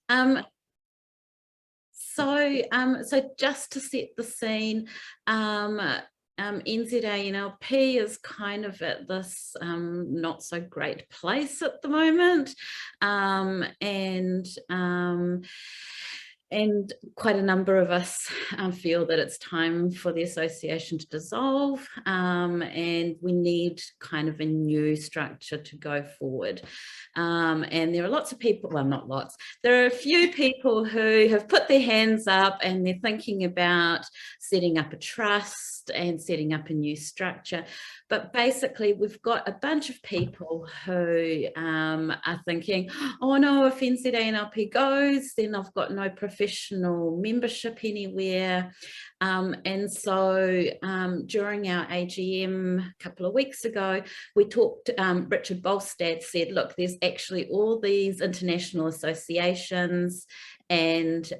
Um, so just to set the scene, NZANLP is kind of at this not so great place at the moment, and quite a number of us feel that it's time for the association to dissolve, and we need kind of a new structure to go forward. And there are lots of people, well, not lots, there are a few people who have put their hands up and they're thinking about setting up a trust and setting up a new structure. But basically, we've got a bunch of people who are thinking, oh no, if NZANLP goes, then I've got no professional membership anywhere. And so during our AGM a couple of weeks ago, we talked, Richard Bolstad said, look, there's actually all these international associations, and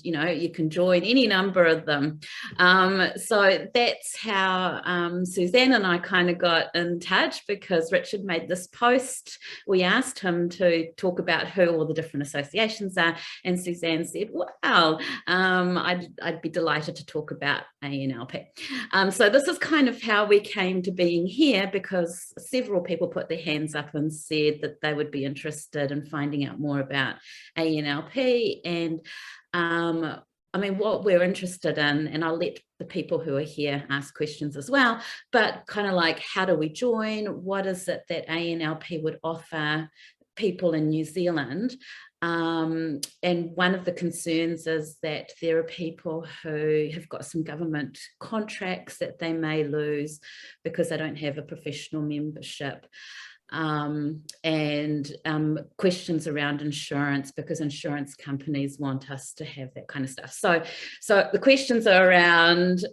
you know, you can join any number of them. So that's how Suzanne and I kind of got in touch, because Richard made this post. We asked him to talk about who all the different associations are, and Suzanne said, wow, I'd be delighted to talk about ANLP. So this is kind of how we came to being here, because several people put their hands up and said that they would be interested in finding out more about ANLP. And I mean, what we're interested in, and I'll let the people who are here ask questions as well, but kind of like, how do we join? What is it that ANLP would offer people in New Zealand? And one of the concerns is that there are people who have got some government contracts that they may lose because they don't have a professional membership. And questions around insurance, because insurance companies want us to have that kind of stuff. So the questions are around,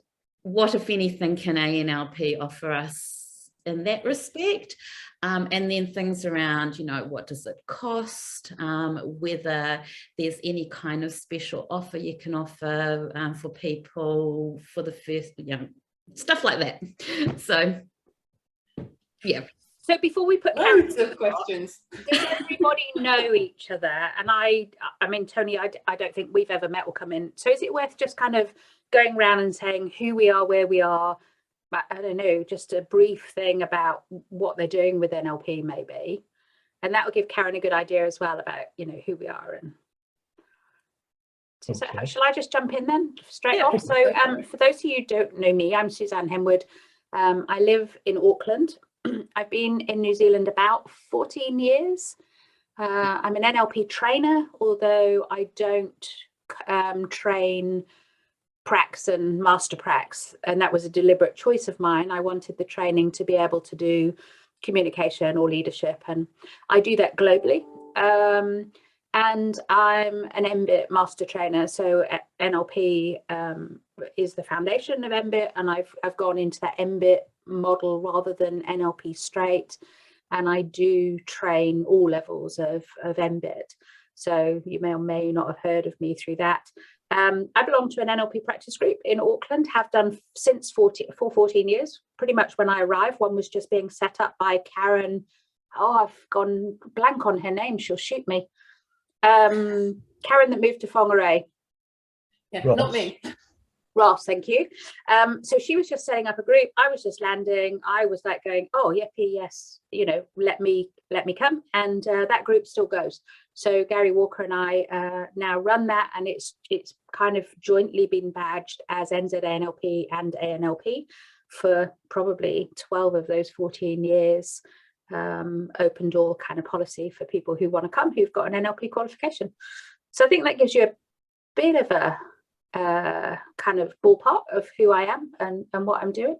what, if anything, can ANLP offer us in that respect? And then things around, you know, what does it cost? Whether there's any kind of special offer you can offer for people for the first, you know, stuff like that. So, yeah. So before we put loads of questions, does everybody know each other? And I mean, Tony, I don't think we've ever met or come in. So is it worth just kind of going around and saying who we are, where we are? I don't know, just a brief thing about what they're doing with NLP maybe. And that will give Karen a good idea as well about, you know, who we are. And so, okay. Shall I just jump in then straight off? So for those of you who don't know me, I'm Suzanne Henwood. I live in Auckland. I've been in New Zealand about 14 years. I'm an NLP trainer, although I don't train pracs and master pracs, and that was a deliberate choice of mine. I wanted the training to be able to do communication or leadership, and I do that globally. And I'm an MBIT master trainer, so NLP is the foundation of MBIT, and I've gone into that MBIT model rather than NLP straight, and I do train all levels of MBIT. So you may or may not have heard of me through that. I belong to an NLP practice group in Auckland, have done since 14 years. Pretty much when I arrived, one was just being set up by Karen. Oh, I've gone blank on her name. She'll shoot me. Karen that moved to Whangarei. Yeah, Ross. Not me. Ross, thank you. So she was just setting up a group. I was just landing. I was like going, oh, yippee, yes, you know, let me come. And that group still goes. So Gary Walker and I now run that, and it's kind of jointly been badged as NZANLP and ANLP for probably 12 of those 14 years. Open door kind of policy for people who want to come, who've got an NLP qualification. So I think that gives you a bit of a kind of ballpark of who I am and what I'm doing.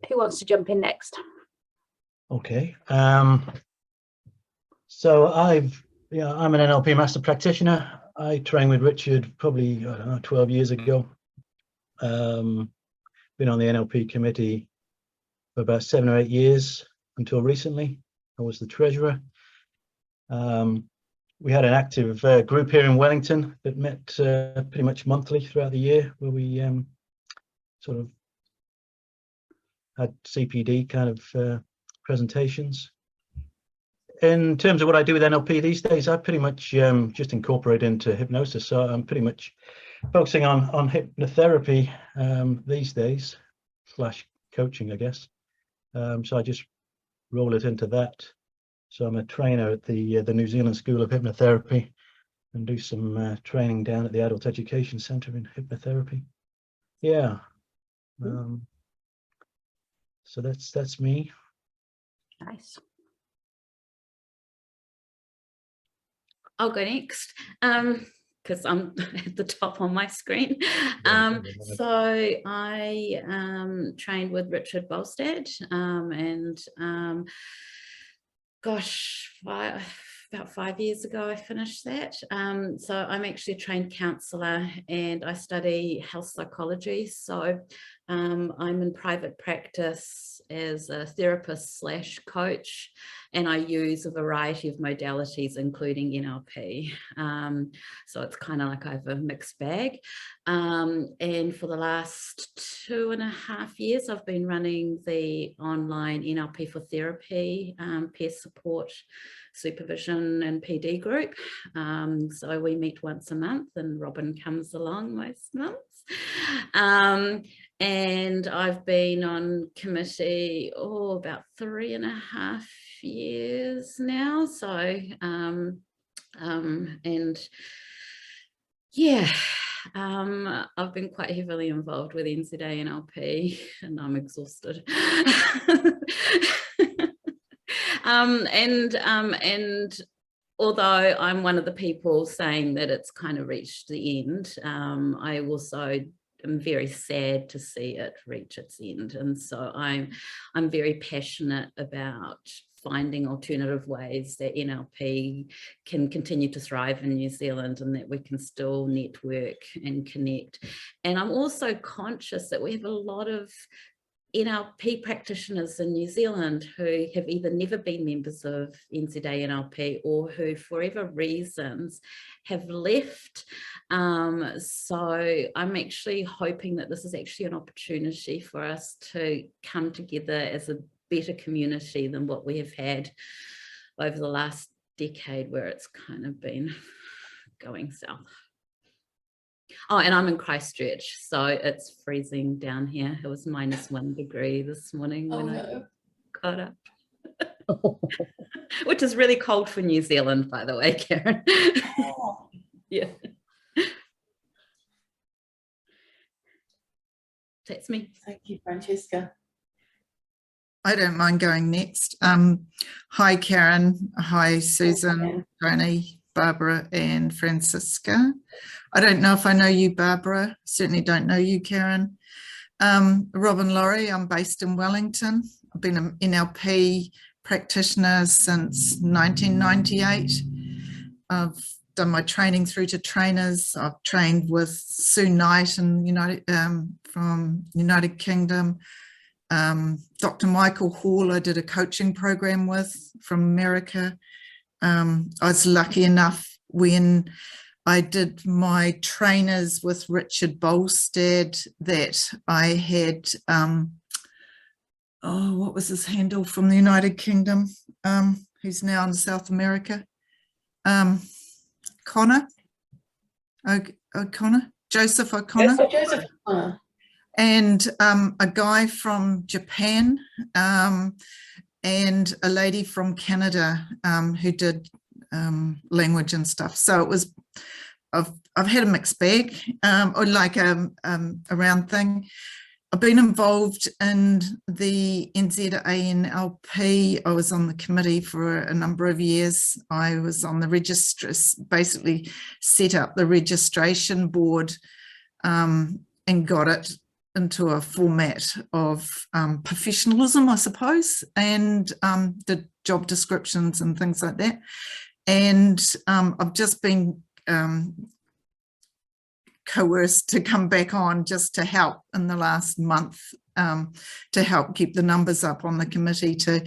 Who wants to jump in next? Okay. So I'm an NLP master practitioner. I trained with Richard probably, I don't know, 12 years ago. Been on the NLP committee for about 7 or 8 years until recently. I was the treasurer. We had an active group here in Wellington that met pretty much monthly throughout the year, where we sort of had CPD kind of presentations. in terms of what I do with NLP these days, I pretty much just incorporate into hypnosis. So I'm pretty much focusing on hypnotherapy these days, / coaching, I guess. So I just roll it into that. So I'm a trainer at the New Zealand School of Hypnotherapy, and do some training down at the Adult Education Centre in hypnotherapy. Yeah. So that's me. Nice. I'll go next because I'm at the top on my screen. So I trained with Richard Bolstad, and gosh, about 5 years ago I finished that. So I'm actually a trained counsellor, and I study health psychology. So I'm in private practice as a therapist / coach, and I use a variety of modalities, including NLP. So it's kind of like I have a mixed bag. And for the last 2.5 years, I've been running the online NLP for therapy, peer support, supervision and PD group. So we meet once a month, and Robin comes along most months. And I've been on committee about 3.5 years now. So and yeah, I've been quite heavily involved with NZA NLP, and I'm exhausted. And although I'm one of the people saying that it's kind of reached the end, I also am very sad to see it reach its end. And so I'm very passionate about finding alternative ways that NLP can continue to thrive in New Zealand, and that we can still network and connect. And I'm also conscious that we have a lot of NLP practitioners in New Zealand who have either never been members of NZA NLP, or who, for whatever reasons, have left. So I'm actually hoping that this is actually an opportunity for us to come together as a better community than what we have had over the last decade, where it's kind of been going south. Oh, and I'm in Christchurch, so it's freezing down here. It was -1 degree this morning when I got up. Which is really cold for New Zealand, by the way, Karen. Oh. Yeah. That's me. Thank you, Francesca. I don't mind going next. Hi, Karen. Hi, Susan, Tony, Barbara, and Francisca. I don't know if I know you, Barbara. Certainly don't know you, Karen. Robin Laurie, I'm based in Wellington. I've been an NLP practitioner since 1998. I've done my training through to trainers. I've trained with Sue Knight and from United Kingdom. Dr. Michael Hall, I did a coaching program with from America. I was lucky enough when I did my trainers with Richard Bolstad that I had, what was his handle from the United Kingdom, who's now in South America? Joseph O'Connor. Yes, Joseph O'Connor. And a guy from Japan and a lady from Canada who did language and stuff. So it was, I've had a mixed bag, or like a round thing. I've been involved in the NZA ANLP. I was on the committee for a number of years. I was on the register, basically set up the registration board and got it into a format of professionalism, I suppose, and did job descriptions and things like that. And I've just been coerced to come back on just to help in the last month, to help keep the numbers up on the committee, to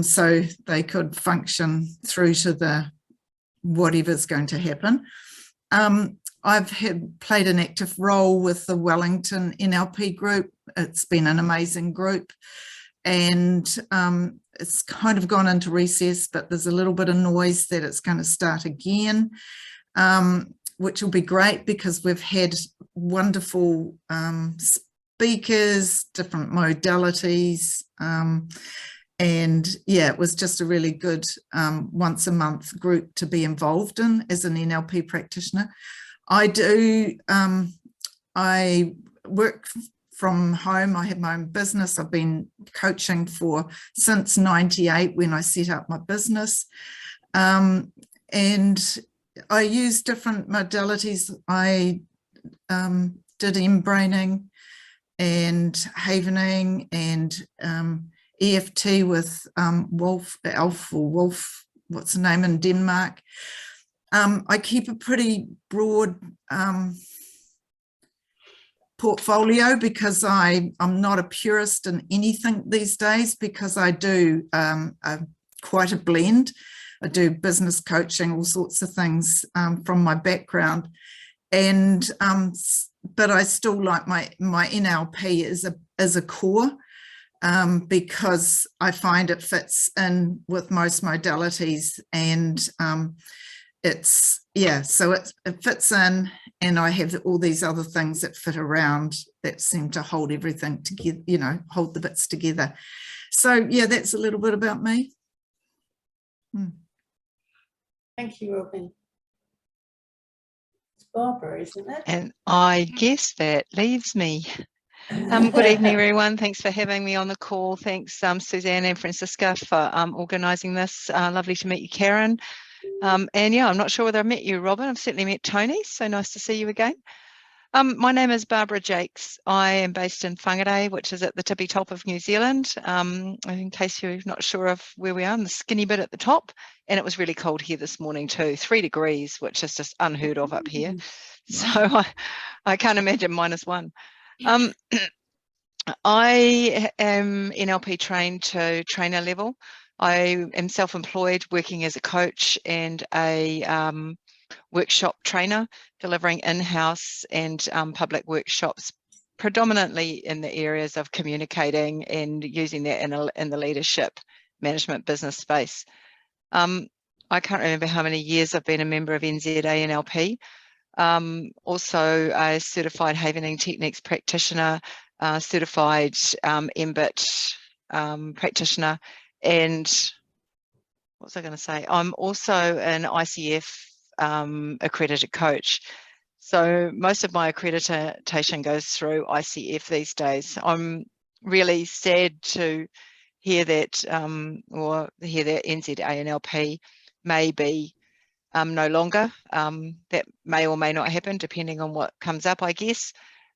so they could function through to the whatever's going to happen. I've played an active role with the Wellington NLP group. It's been an amazing group. and it's kind of gone into recess, but there's a little bit of noise that it's going to start again, which will be great because we've had wonderful speakers, different modalities, and yeah, it was just a really good once a month group to be involved in as an NLP practitioner. I work from home. I have my own business. I've been coaching since '98 when I set up my business. And I use different modalities. I did embraining and havening and EFT with Wolf, what's the name in Denmark. I keep a pretty broad portfolio because I'm not a purist in anything these days, because I do quite a blend. I do business coaching, all sorts of things from my background, and but I still like my NLP as a core, because I find it fits in with most modalities, and so it fits in, and I have all these other things that fit around that seem to hold everything together, you know, hold the bits together. So yeah, that's a little bit about me. Thank you, Robin. It's Barbara, isn't it? And I guess that leaves me. Good evening, everyone. Thanks for having me on the call. Thanks, Suzanne and Francisca, for organising this. Lovely to meet you, Karen. And yeah, I'm not sure whether I met you, Robin. I've certainly met Tony, so nice to see you again. My name is Barbara Jakes. I am based in Whangarei, which is at the tippy top of New Zealand. In case you're not sure of where we are, in the skinny bit at the top. And it was really cold here this morning too, 3 degrees, which is just unheard of up here. So I can't imagine -1. I am NLP trained to trainer level. I am self-employed, working as a coach and a workshop trainer, delivering in-house and public workshops, predominantly in the areas of communicating and using that in the leadership management business space. I can't remember how many years I've been a member of NZA NLP. Also a certified havening techniques practitioner, certified MBIT practitioner, and what was I going to say? I'm also an ICF accredited coach. So most of my accreditation goes through ICF these days. I'm really sad to hear that, or hear that NZA NLP may be no longer. That may or may not happen depending on what comes up, I guess.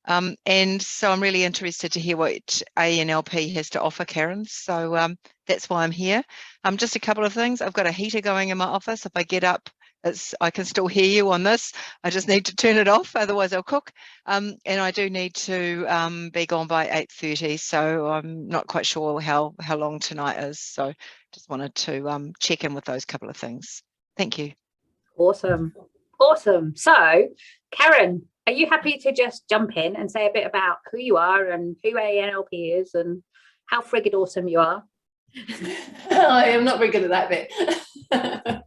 And so I'm really interested to hear what ANLP has to offer, Karen. So that's why I'm here. Just a couple of things. I've got a heater going in my office. If I get up, I can still hear you on this. I just need to turn it off, otherwise I'll cook. And I do need to be gone by 8:30, so I'm not quite sure how long tonight is. So just wanted to check in with those couple of things. Thank you. Awesome. Awesome. So, Karen, are you happy to just jump in and say a bit about who you are and who ANLP is and how friggin' awesome you are? I am not very good at that bit.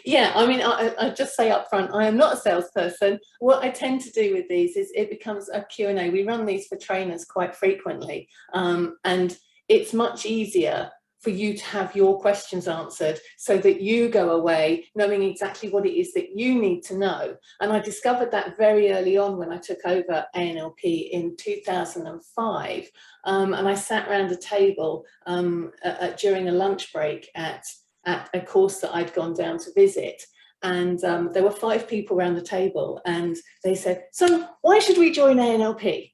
Yeah, I mean, I just say up front, I am not a salesperson. What I tend to do with these is it becomes a Q&A. We run these for trainers quite frequently, and it's much easier for you to have your questions answered so that you go away knowing exactly what it is that you need to know. And I discovered that very early on when I took over ANLP in 2005. And I sat around a table during a lunch break at a course that I'd gone down to visit. And there were 5 people around the table, and they said, so why should we join ANLP?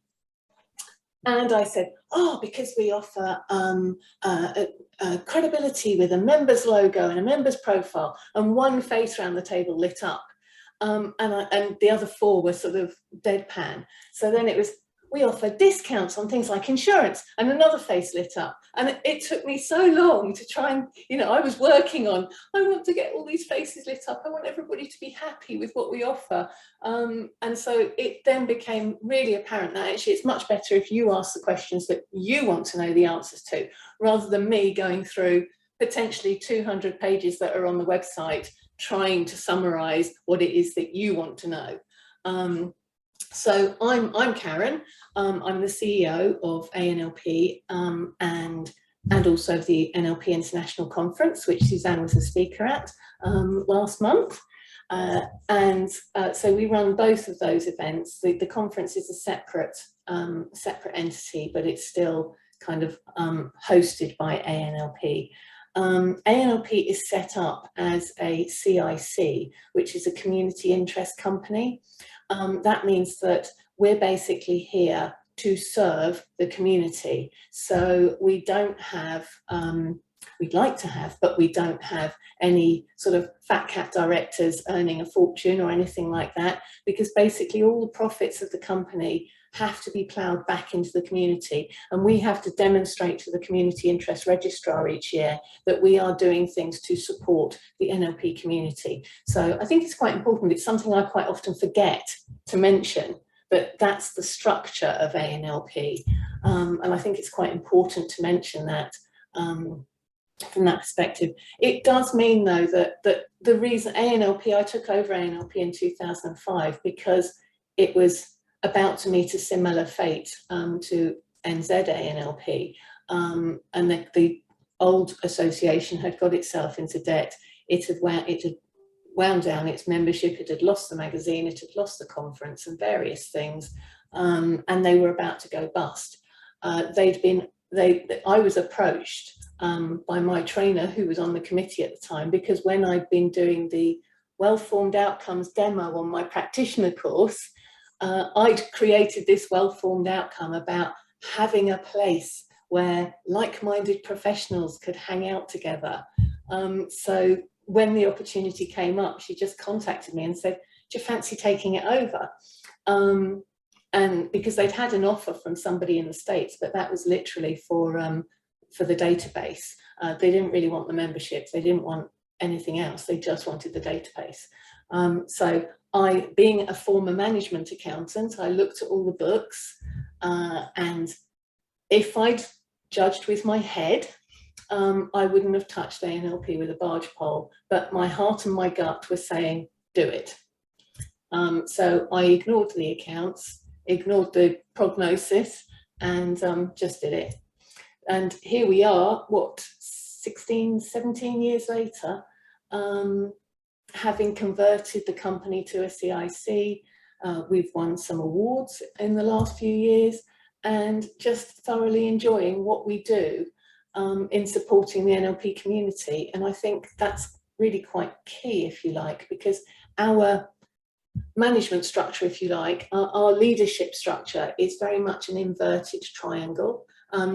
And I said, oh, because we offer credibility with a member's logo and a member's profile. And one face around the table lit up. And the other 4 were sort of deadpan. So then it was, we offer discounts on things like insurance, and another face lit up. And it took me so long to try and, you know, I was working on, I want to get all these faces lit up. I want everybody to be happy with what we offer. And so it then became really apparent that actually it's much better if you ask the questions that you want to know the answers to, rather than me going through potentially 200 pages that are on the website trying to summarize what it is that you want to know. So I'm Karen. I'm the CEO of ANLP and also the NLP International Conference, which Suzanne was a speaker at last month. So we run both of those events. The conference is a separate entity, but it's still kind of hosted by ANLP. ANLP is set up as a CIC, which is a community interest company. That means that we're basically here to serve the community. So we don't have, we'd like to have, but we don't have any sort of fat cat directors earning a fortune or anything like that, because basically all the profits of the company have to be ploughed back into the community, and we have to demonstrate to the community interest registrar each year that we are doing things to support the NLP community. So I think it's quite important. It's something I quite often forget to mention, but that's the structure of ANLP, and I think it's quite important to mention that from that perspective. It does mean though that the reason ANLP, I took over ANLP in 2005 because it was about to meet a similar fate to NZ ANLP, and the old association had got itself into debt. It had wound down its membership, it had lost the magazine, it had lost the conference and various things, and they were about to go bust. I was approached by my trainer, who was on the committee at the time, because when I'd been doing the well-formed outcomes demo on my practitioner course, I'd created this well-formed outcome about having a place where like-minded professionals could hang out together. So when the opportunity came up, she just contacted me and said, do you fancy taking it over? And because they'd had an offer from somebody in the States, but that was literally for the database. They didn't really want the memberships. They didn't want anything else. They just wanted the database. So I, being a former management accountant, I looked at all the books, and if I'd judged with my head, I wouldn't have touched ANLP with a barge pole, but my heart and my gut were saying, do it. So I ignored the accounts, ignored the prognosis, and just did it. And here we are, what, 16, 17 years later, having converted the company to a CIC. We've won some awards in the last few years, and just thoroughly enjoying what we do in supporting the NLP community. And I think that's really quite key, if you like, because our management structure, if you like, our leadership structure is very much an inverted triangle.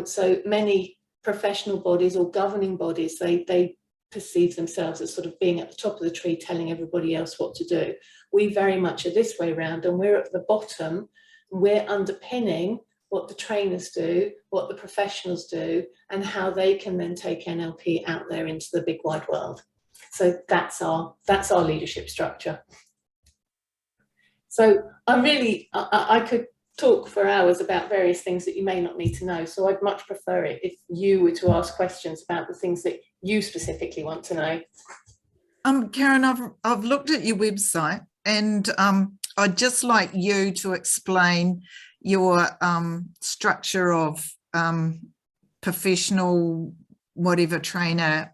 So many professional bodies or governing bodies, they perceive themselves as sort of being at the top of the tree telling everybody else what to do. We very much are this way around, and we're at the bottom. We're underpinning what the trainers do, what the professionals do, and how they can then take NLP out there into the big wide world. So that's our leadership structure. So I could talk for hours about various things that you may not need to know. So I'd much prefer it if you were to ask questions about the things that you specifically want to know. Karen, I've looked at your website, and I'd just like you to explain your structure of professional whatever trainer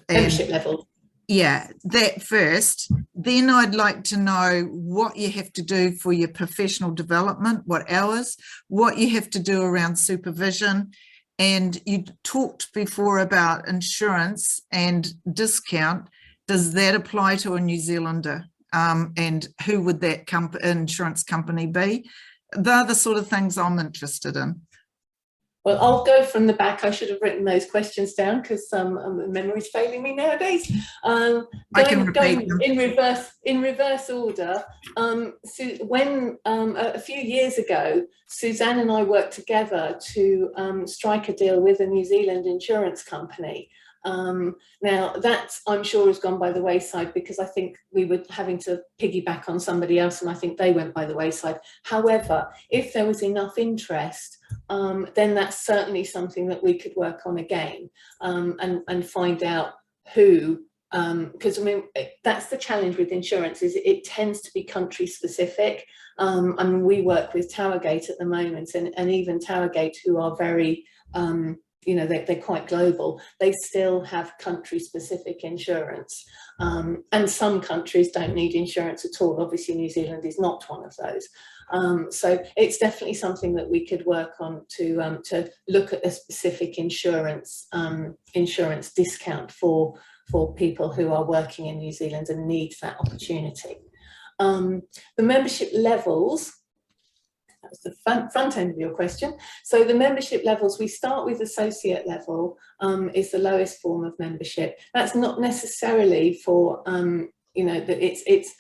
Membership level. Yeah, that first. Then I'd like to know what you have to do for your professional development, what hours, what you have to do around supervision. And you talked before about insurance and discount. Does that apply to a New Zealander? And who would that insurance company be? They're the sort of things I'm interested in. Well, I'll go from the back. I should have written those questions down because memory's failing me nowadays. I can repeat them. in reverse order. When a few years ago, Suzanne and I worked together to strike a deal with a New Zealand insurance company. Now that I'm sure has gone by the wayside because I think we were having to piggyback on somebody else, and I think they went by the wayside. However, if there was enough interest, then that's certainly something that we could work on again, and find out who, because I mean that's the challenge with insurance, is it tends to be country specific. I mean, we work with Towergate at the moment, and even Towergate, who are very you know, they're quite global, they still have country specific insurance, and some countries don't need insurance at all. Obviously New Zealand is not one of those, so it's definitely something that we could work on to look at a specific insurance discount for people who are working in New Zealand and need that opportunity. The membership levels, that was the front end of your question. So the membership levels, we start with associate level, is the lowest form of membership. That's not necessarily for, you know, that it's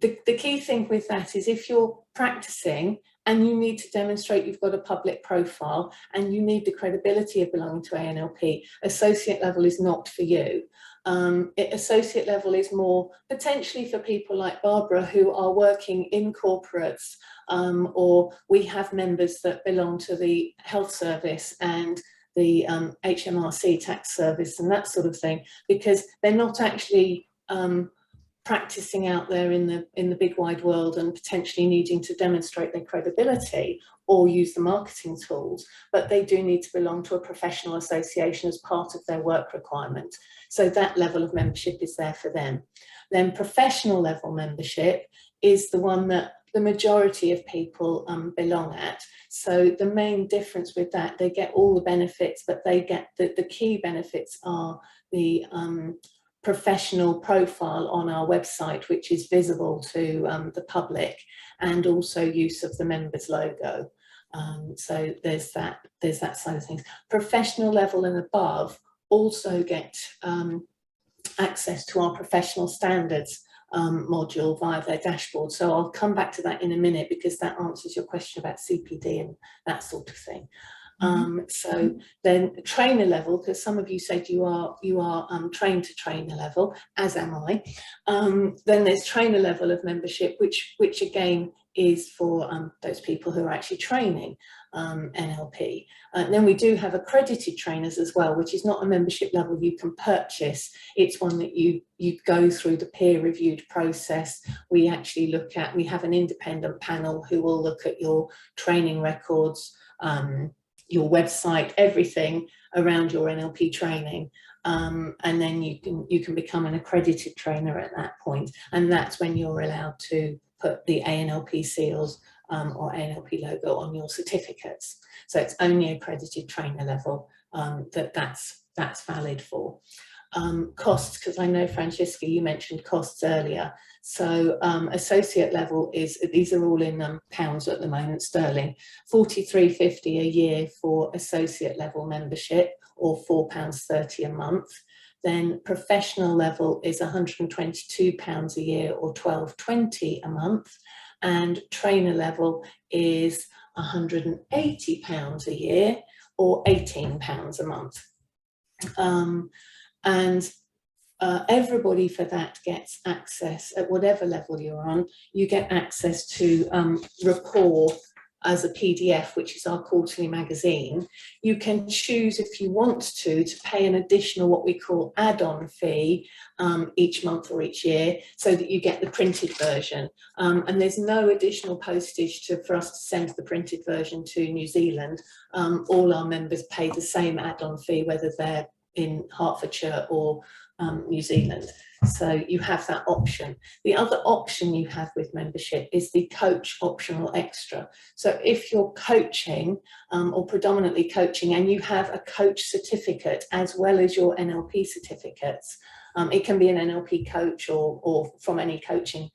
the key thing with that is if you're practicing and you need to demonstrate you've got a public profile and you need the credibility of belonging to ANLP, associate level is not for you. Associate level is more potentially for people like Barbara who are working in corporates, or we have members that belong to the health service and the HMRC tax service and that sort of thing, because they're not actually practicing out there in the big wide world and potentially needing to demonstrate their credibility or use the marketing tools, but they do need to belong to a professional association as part of their work requirement. So that level of membership is there for them. Then professional level membership is the one that the majority of people belong at. So the main difference with that, they get all the benefits, but they get the key benefits are the professional profile on our website, which is visible to the public, and also use of the members logo. So there's that side of things. Professional level and above also get access to our professional standards module via their dashboard. So I'll come back to that in a minute because that answers your question about CPD and that sort of thing. So then trainer level, because some of you said you are trained to trainer level, as am I. Then there's trainer level of membership, which again is for those people who are actually training NLP. Then we do have accredited trainers as well, which is not a membership level you can purchase. It's one that you go through the peer-reviewed process. We actually we have an independent panel who will look at your training records, your website, everything around your NLP training, and then you can become an accredited trainer at that point, and that's when you're allowed to put the ANLP seals or ANLP logo on your certificates. So it's only accredited trainer level that's valid for. Costs, because I know Francesca, you mentioned costs earlier. So associate level these are all in pounds at the moment, sterling, £43.50 a year for associate level membership, or £4.30 a month. Then professional level is £122 a year, or £12.20 a month. And trainer level is £180 a year, or £18 a month. Everybody for that gets access at whatever level you're on. You get access to Rapport as a PDF, which is our quarterly magazine. You can choose, if you want to pay an additional what we call add-on fee each month or each year, so that you get the printed version. And there's no additional postage for us to send the printed version to New Zealand. All our members pay the same add-on fee, whether they're in Hertfordshire or New Zealand. So you have that option. The other option you have with membership is the coach optional extra. So if you're coaching or predominantly coaching, and you have a coach certificate as well as your NLP certificates, it can be an NLP coach or from any coaching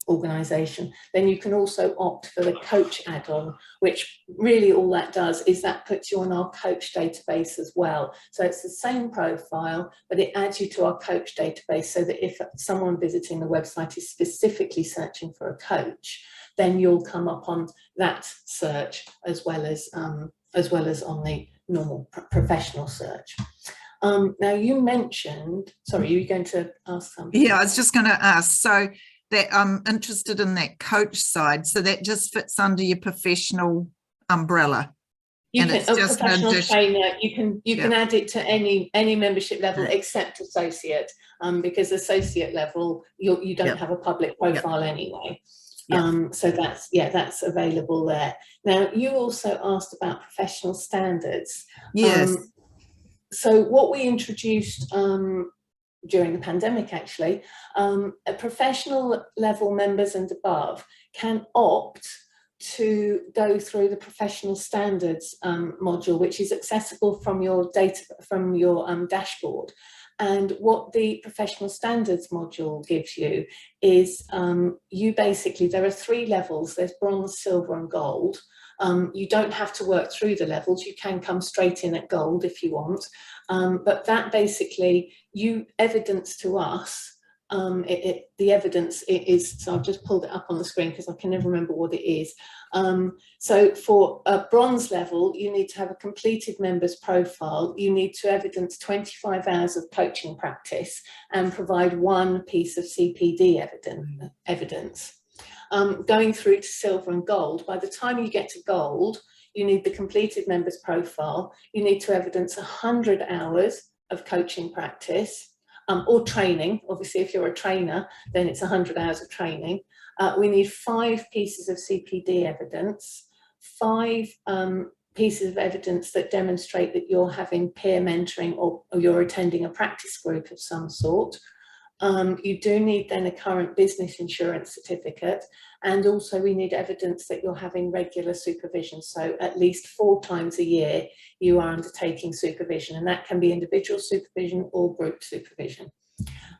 organisation, then you can also opt for the coach add-on, which really all that does is that puts you on our coach database as well. So it's the same profile, but it adds you to our coach database, so that if someone visiting the website is specifically searching for a coach, then you'll come up on that search as well as on the normal professional search. Now you mentioned, sorry, you were going to ask something? Yeah, I was just going to ask. So that I'm interested in that coach side. So that just fits under your professional umbrella. You can, a professional trainer, you can add it to any membership level except associate, because associate level you don't have a public profile anyway. So that's available there. Now you also asked about professional standards. Yes. So what we introduced during the pandemic, actually, professional level members and above can opt to go through the professional standards module, which is accessible from your dashboard. And what the professional standards module gives you is you basically, there are 3 levels. There's bronze, silver and gold. You don't have to work through the levels. You can come straight in at gold if you want. But that basically, you evidence to us, the evidence is, so I've just pulled it up on the screen because I can never remember what it is. So for a bronze level, you need to have a completed member's profile. You need to evidence 25 hours of coaching practice and provide 1 piece of CPD evidence. Going through to silver and gold, by the time you get to gold, you need the completed member's profile. You need to evidence 100 hours of coaching practice or training. Obviously, if you're a trainer, then it's 100 hours of training. We need 5 pieces of CPD evidence, 5 pieces of evidence that demonstrate that you're having peer mentoring or you're attending a practice group of some sort. You do need then a current business insurance certificate, and also we need evidence that you're having regular supervision. So at least 4 times a year you are undertaking supervision, and that can be individual supervision or group supervision.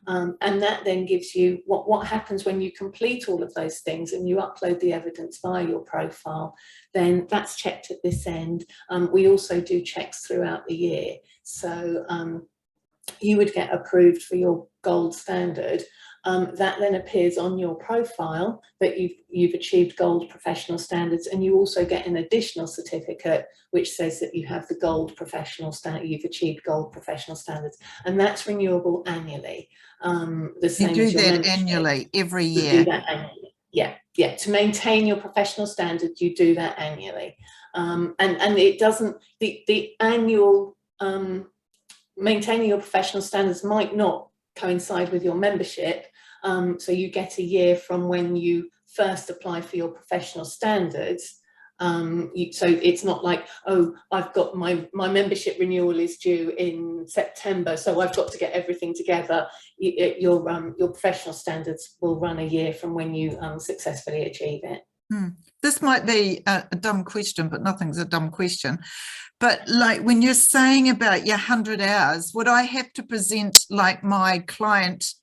And that then gives you what happens when you complete all of those things and you upload the evidence via your profile, then that's checked at this end. We also do checks throughout the year. So you would get approved for your gold standard. That then appears on your profile that you've achieved gold professional standards, and you also get an additional certificate which says that you have the gold professional standard, you've achieved gold professional standards, and that's renewable annually. The same you do as your that membership. Annually, every year. You do that annually. Yeah. To maintain your professional standard, you do that annually, and it doesn't. The annual maintaining your professional standards might not coincide with your membership. So you get a year from when you first apply for your professional standards. So it's not like, oh, I've got my membership renewal is due in September, so I've got to get everything together. Your professional standards will run a year from when you successfully achieve it. This might be a dumb question, but nothing's a dumb question. But like when you're saying about your 100 hours, would I have to present like my client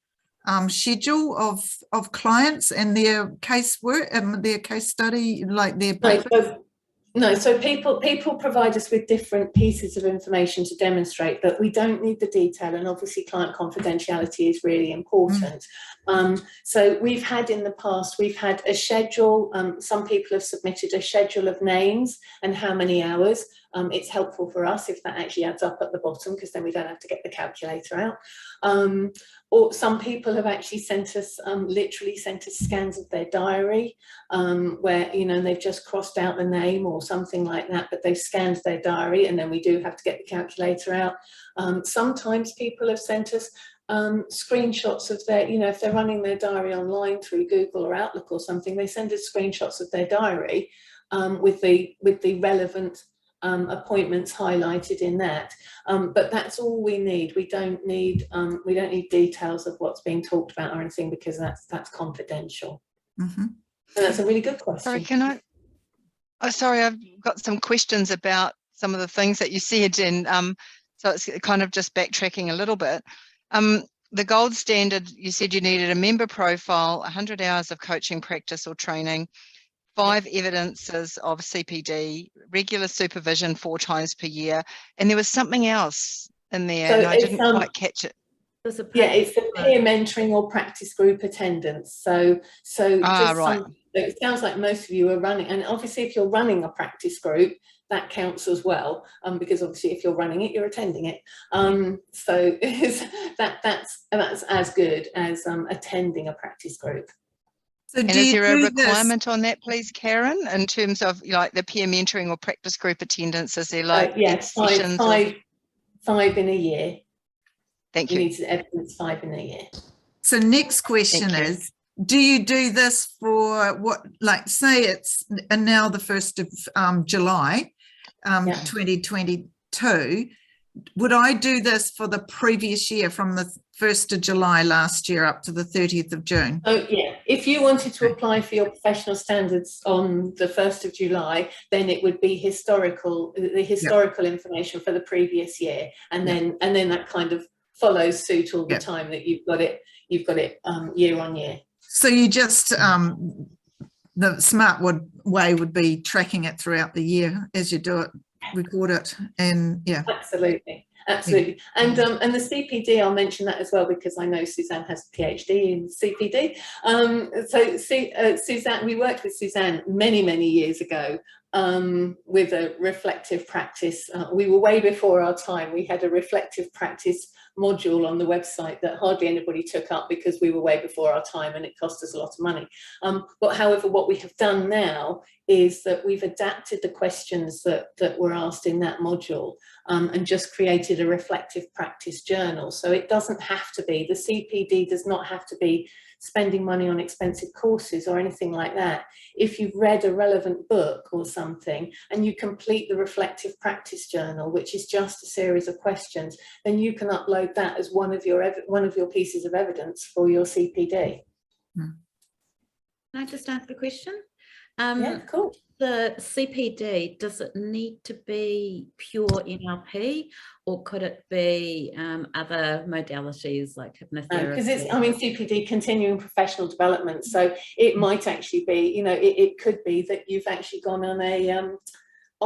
schedule of clients and their casework and their case study, like their paper? No, so people provide us with different pieces of information to demonstrate that we don't need the detail, and obviously client confidentiality is really important. So we've had in the past, we've had a schedule, some people have submitted a schedule of names and how many hours. It's helpful for us if that actually adds up at the bottom, because then we don't have to get the calculator out. Or some people have actually sent us, literally sent us scans of their diary, where, you know, they've just crossed out the name or something like that, but they've scanned their diary, and then we do have to get the calculator out. Sometimes people have sent us screenshots of their, you know, if they're running their diary online through Google or Outlook or something, they send us screenshots of their diary with the relevant appointments highlighted in that, but that's all we need. We don't need details of what's being talked about or anything, because that's confidential. And that's a really good question. Sorry, can I? Oh, sorry, I've got some questions about some of the things that you said, and so it's kind of just backtracking a little bit. the gold standard, you said you needed a member profile, 100 hours of coaching practice or training, 5 evidences of CPD, regular supervision 4 times per year, and there was something else in there, So and I didn't quite catch it. Yeah, it's the peer mentoring or practice group attendance. So just right. it sounds like most of you are running, and obviously if you're running a practice group, that counts as well, because obviously if you're running it, you're attending it. So that's as good as attending a practice group. So And is there a requirement on that, please, Karen, in terms of like the peer mentoring or practice group attendance? Is there like yes, five in a year. Thank you. You need to evidence 5 in a year. So next question is, do you do this for what, like say it's now the 1st of July 2022, would I do this for the previous year from the 1st of July last year up to the 30th of June? Oh yeah, if you wanted to apply for your professional standards on the 1st of July, then it would be the historical information for the previous year, and then that kind of follows suit all the time that you've got it year on year. So you just the smart way would be tracking it throughout the year as you do it, record it, and absolutely. And the CPD, I'll mention that as well because I know Suzanne has a PhD in CPD. Suzanne, we worked with Suzanne many years ago with a reflective practice. We were way before our time. We had a reflective practice module on the website that hardly anybody took up because we were way before our time and it cost us a lot of money. But however, what we have done now is that we've adapted the questions that were asked in that module and just created a reflective practice journal. So it doesn't have to be, the CPD does not have to be spending money on expensive courses or anything like that. If you've read a relevant book or something and you complete the reflective practice journal, which is just a series of questions, then you can upload that as one of your pieces of evidence for your CPD. Can I just ask a question? Yeah, cool. The CPD, does it need to be pure NLP or could it be other modalities like hypnotherapy? Because it's, I mean, CPD, continuing professional development. So it might actually be, you know, it could be that you've actually gone on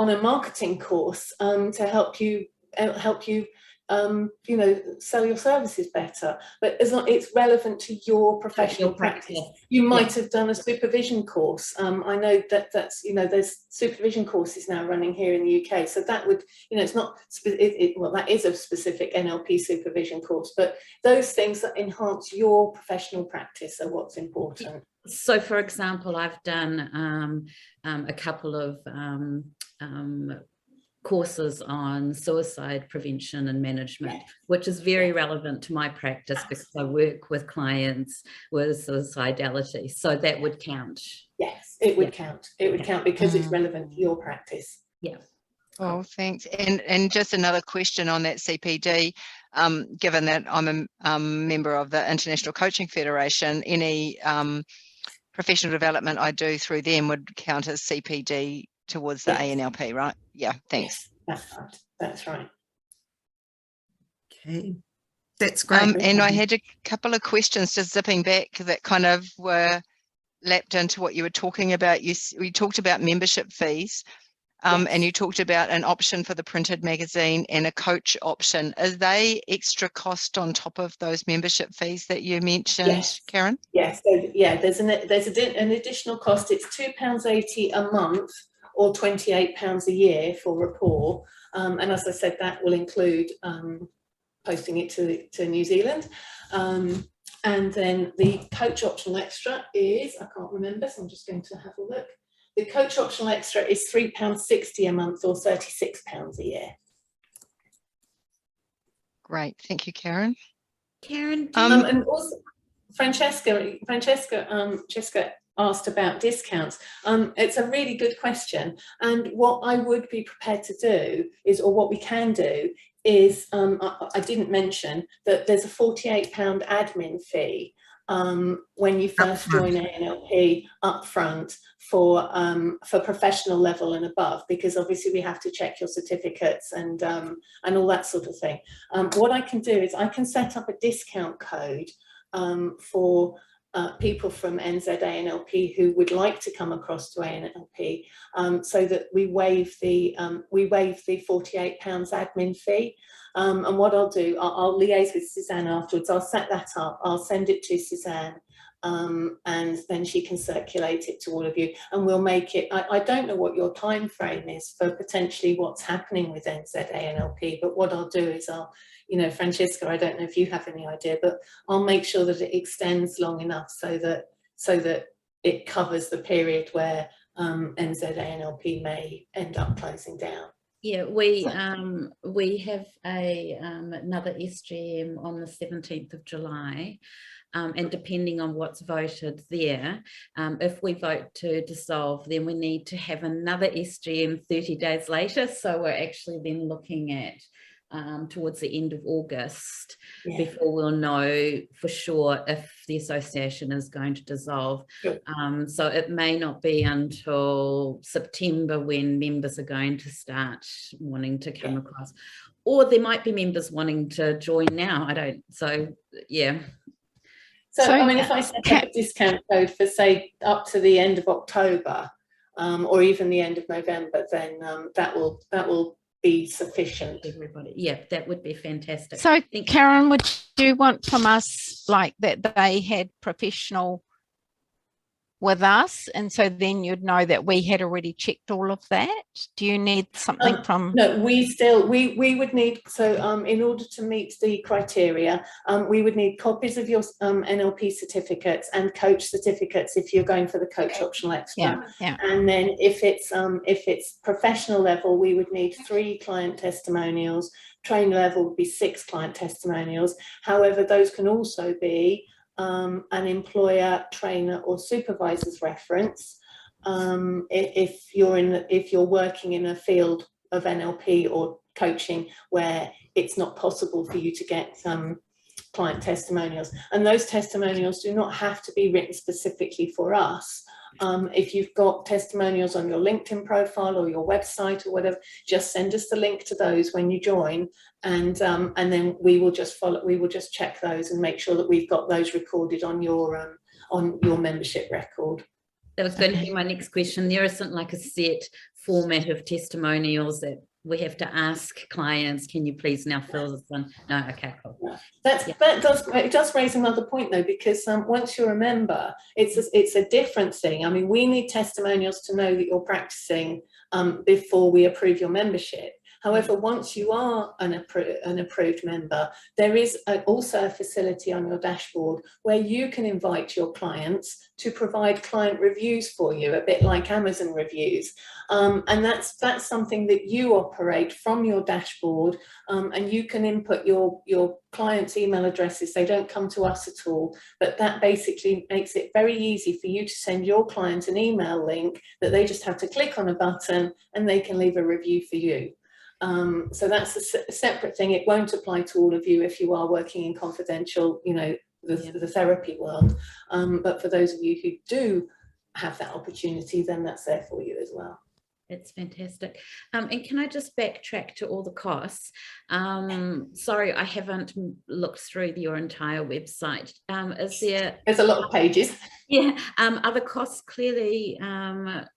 a marketing course to help you you know, sell your services better, but as long it's relevant to your professional practice. You might have done a supervision course. I know that's, you know, there's supervision courses now running here in the UK, so that would, you know, it's not well, that is a specific NLP supervision course, but those things that enhance your professional practice are what's important. So for example, I've done a couple of courses on suicide prevention and management, which is very relevant to my practice because I work with clients with suicidality. So that would count. Yes, it would count. It would count because it's relevant to your practice. Yeah. Oh, thanks. And just another question on that CPD, given that I'm a member of the International Coaching Federation, any professional development I do through them would count as CPD towards the ANLP, right? Yeah, thanks. Yes, that's right. That's right. Okay, that's great. And I had a couple of questions just zipping back that kind of were lapped into what you were talking about. You talked about membership fees, and you talked about an option for the printed magazine and a coach option. Are they extra cost on top of those membership fees that you mentioned, Karen? Yes. So yeah, there's an additional cost. It's £2.80 a month, or £28 a year for rapport, and as I said, that will include posting it to New Zealand, and then the coach optional extra is, I can't remember, so I'm just going to have a look. The coach optional extra is £3.60 a month, or £36 a year. Great, thank you, Karen. Karen, and also Francesca asked about discounts. It's a really good question, and what I would be prepared to do is, or what we can do is, I didn't mention that there's a £48 admin fee when you first join ANLP upfront for professional level and above, because obviously we have to check your certificates and all that sort of thing. What I can do is I can set up a discount code for people from NZ ANLP who would like to come across to ANLP, so that we waive the £48 admin fee. And what I'll do, I'll liaise with Suzanne afterwards. I'll set that up. I'll send it to Suzanne, and then she can circulate it to all of you. And we'll make it. I don't know what your time frame is for potentially what's happening with NZ ANLP, but what I'll do is Francesca, I don't know if you have any idea, but I'll make sure that it extends long enough so that it covers the period where NZ ANLP may end up closing down. Yeah, we have another SGM on the 17th of July, and depending on what's voted there, if we vote to dissolve, then we need to have another SGM 30 days later. So we're actually then looking at towards the end of August, before we'll know for sure if the association is going to dissolve. Sure. So it may not be until September when members are going to start wanting to come across, or there might be members wanting to join now. So I mean, if I set up a discount code for, say, up to the end of October, or even the end of November, then that will be sufficient. Everybody, yeah, that would be fantastic. So Karen, would you want from us like that they had professional with us, and so then you'd know that we had already checked all of that? Do you need something from? No, we would need, so in order to meet the criteria, we would need copies of your NLP certificates and coach certificates if you're going for the coach optional extra. Yeah. And then if it's professional level, we would need 3 client testimonials. Trainer level would be 6 client testimonials. However, those can also be an employer, trainer or supervisor's reference. If you're working in a field of NLP or coaching where it's not possible for you to get client testimonials, and those testimonials do not have to be written specifically for us. If you've got testimonials on your LinkedIn profile or your website or whatever, just send us the link to those when you join, and then we will just follow. We will just check those and make sure that we've got those recorded on your membership record. That was going to be my next question. There isn't like a set format of testimonials that we have to ask clients, can you please now fill this one? No, okay, cool. It does raise another point though, because once you're a member, it's a different thing. I mean, we need testimonials to know that you're practicing before we approve your membership. However, once you are an approved member, there is also a facility on your dashboard where you can invite your clients to provide client reviews for you, a bit like Amazon reviews. And that's something that you operate from your dashboard, and you can input your clients' email addresses. They don't come to us at all, but that basically makes it very easy for you to send your client an email link that they just have to click on a button and they can leave a review for you. So that's a separate thing. It won't apply to all of you if you are working in confidential, the therapy world. But for those of you who do have that opportunity, then that's there for you as well. That's fantastic. And can I just backtrack to all the costs? Sorry, I haven't looked through your entire website. There's a lot of pages. Yeah. Are the costs clearly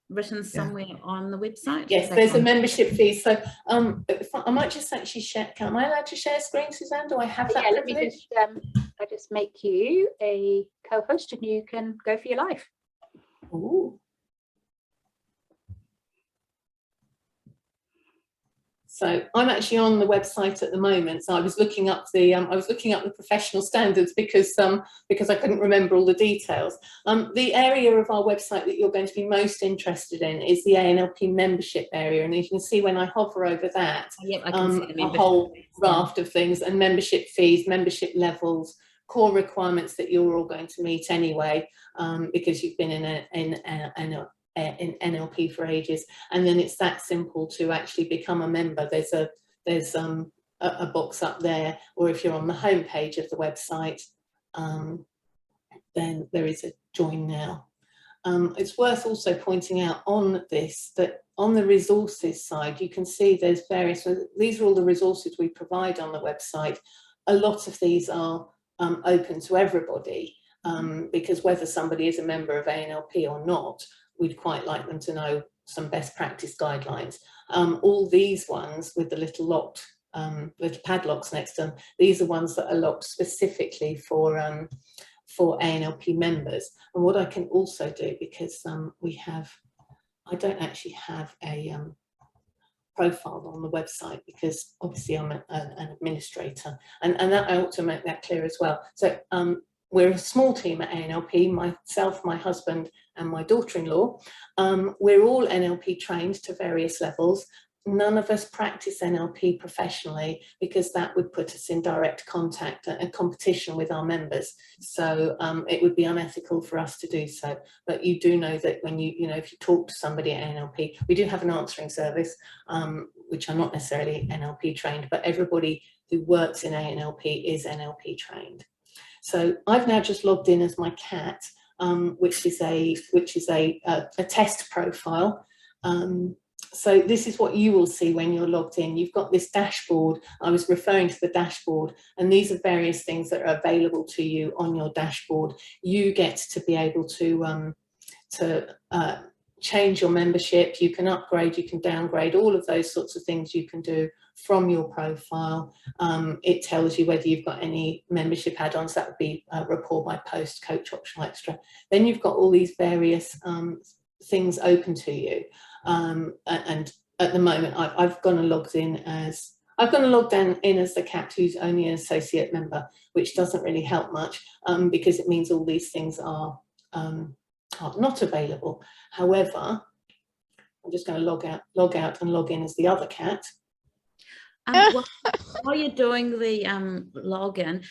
written somewhere on the website? Yes, there's a membership fee. So I might just actually share. Am I allowed to share screen, Suzanne? Do I have that? Yeah, let me just I just make you a co-host and you can go for your life. Ooh. So I'm actually on the website at the moment. So I was looking up the professional standards because I couldn't remember all the details. The area of our website that you're going to be most interested in is the ANLP membership area, and you can see when I hover over that, I can see a whole raft of things, and membership fees, membership levels, core requirements that you're all going to meet anyway, because you've been in NLP for ages, and then it's that simple to actually become a member. There's a box up there, or if you're on the home page of the website, then there is a join now. It's worth also pointing out on this that on the resources side, you can see there's various, these are all the resources we provide on the website. A lot of these are open to everybody, because whether somebody is a member of ANLP or not, we'd quite like them to know some best practice guidelines. All these ones with the little locked, little padlocks next to them, these are ones that are locked specifically for ANLP members. And what I can also do, because I don't actually have a profile on the website, because obviously I'm an administrator, and that I ought to make that clear as well. So we're a small team at ANLP, myself, my husband and my daughter-in-law. We're all NLP trained to various levels. None of us practice NLP professionally, because that would put us in direct contact and competition with our members. So it would be unethical for us to do so. But you do know that when if you talk to somebody at NLP, we do have an answering service, which are not necessarily NLP trained, but everybody who works in ANLP is NLP trained. So I've now just logged in as my cat, which is a test profile. So this is what you will see when you're logged in. You've got this dashboard. I was referring to the dashboard, and these are various things that are available to you on your dashboard. You get to be able to change your membership. You can upgrade, you can downgrade, all of those sorts of things you can do from your profile. It tells you whether you've got any membership add-ons. That would be report by post, coach, optional, extra. Then you've got all these various things open to you. And at the moment, I've gone and logged in as the cat who's only an associate member, which doesn't really help much, because it means all these things are not available. However, I'm just going to log out and log in as the other cat. While you're doing the login,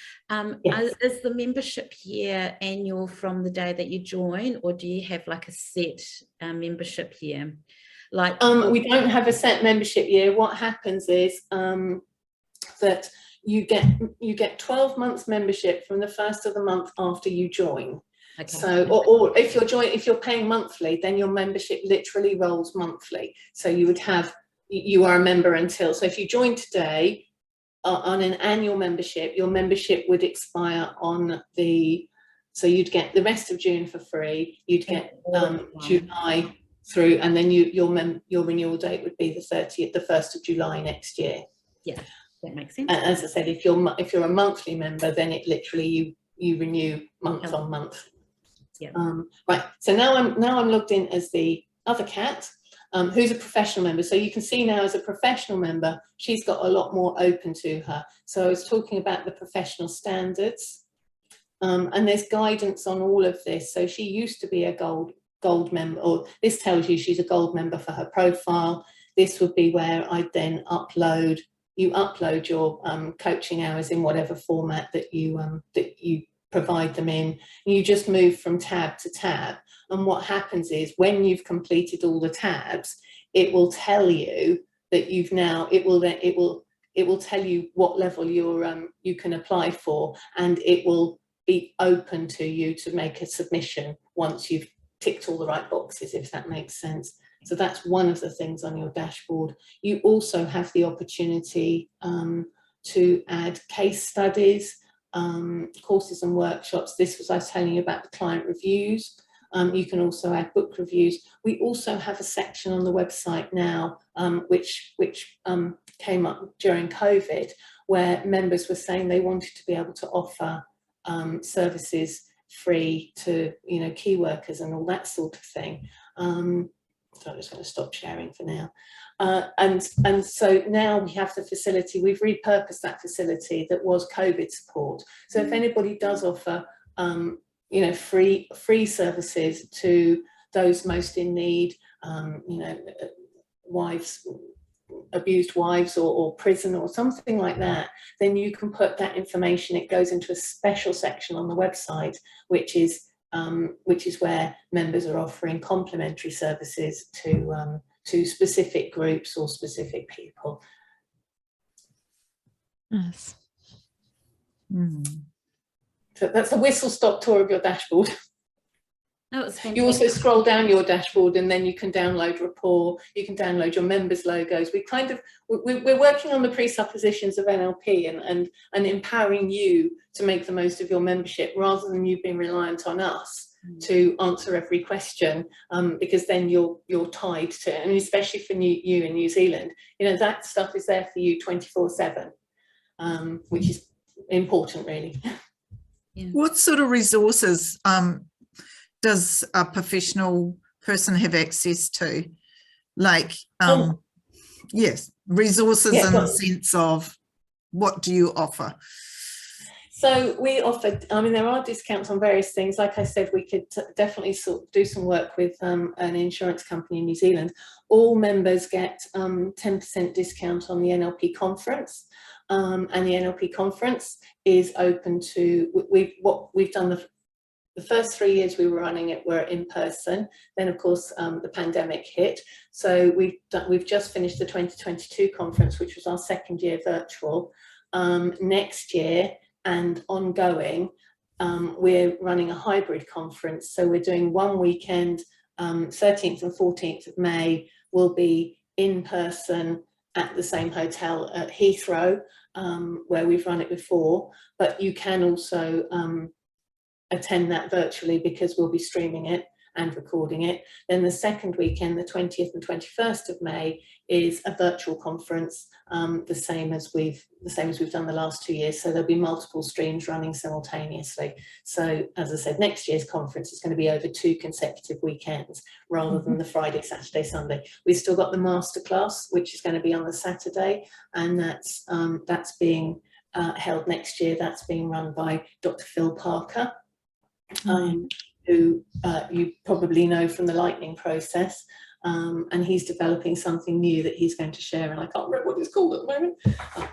Yes. is the membership year annual from the day that you join, or do you have like a set membership year? Like we don't have a set membership year. What happens is that you get 12 months membership from the first of the month after you join. Okay. So, or if you're paying monthly, then your membership literally rolls monthly. So you are a member until, so if you join today on an annual membership, your membership would expire on so you'd get the rest of June for free, you'd get July through, and then your renewal date would be the 1st of July next year. Yeah, that makes sense. And as I said, if you're a monthly member, then it literally you renew month on month. Yeah. Right. So now I'm logged in as the other cat, who's a professional member. So you can see now as a professional member, she's got a lot more open to her. So I was talking about the professional standards, and there's guidance on all of this. So she used to be a gold member, or this tells you she's a gold member for her profile. This would be where I then upload your coaching hours in whatever format that you provide them in. You just move from tab to tab. And what happens is when you've completed all the tabs, it will tell you that it will tell you what level you can apply for, and it will be open to you to make a submission once you've ticked all the right boxes, if that makes sense. So that's one of the things on your dashboard. You also have the opportunity to add case studies, courses and workshops. I was telling you about the client reviews. You can also add book reviews. We also have a section on the website now, which came up during COVID, where members were saying they wanted to be able to offer services free to key workers and all that sort of thing. So I'm just going to stop sharing for now. And so now we have the facility. We've repurposed that facility that was COVID support. So if anybody does offer free services to those most in need, abused wives or prison or something like that, then you can put that information. It goes into a special section on the website, which is where members are offering complimentary services to specific groups or specific people. Yes. that's a whistle-stop tour of your dashboard. No, it's You also scroll down your dashboard, and then you can download rapport, you can download your members' logos. We're working on the presuppositions of NLP and empowering you to make the most of your membership, rather than you being reliant on us to answer every question, because then you're tied to it. And especially for you in New Zealand, you know, that stuff is there for you 24/7, which is important, really. Yeah. What sort of resources does a professional person have access to? Like, yes, resources in the sense of, what do you offer? So we offer, I mean, there are discounts on various things. Like I said, we could definitely do some work with an insurance company in New Zealand. All members get 10% discount on the NLP conference. And the NLP conference is open to, what we've done the first 3 years we were running it were in person. Then of course the pandemic hit. So we've just finished the 2022 conference, which was our second year virtual. Next year and ongoing, we're running a hybrid conference. So we're doing one weekend, 13th and 14th of May will be in person at the same hotel at Heathrow, where we've run it before, but you can also attend that virtually, because we'll be streaming it and recording it. Then the second weekend, the 20th and 21st of May, is a virtual conference, the same as we've done the last 2 years. So there'll be multiple streams running simultaneously. So as I said, next year's conference is going to be over 2 consecutive weekends rather than the Friday, Saturday, Sunday. We've still got the masterclass, which is going to be on the Saturday, and that's being held next year. That's being run by Dr. Phil Parker, who you probably know from the Lightning process, and he's developing something new that he's going to share, and I can't remember what it's called at the moment,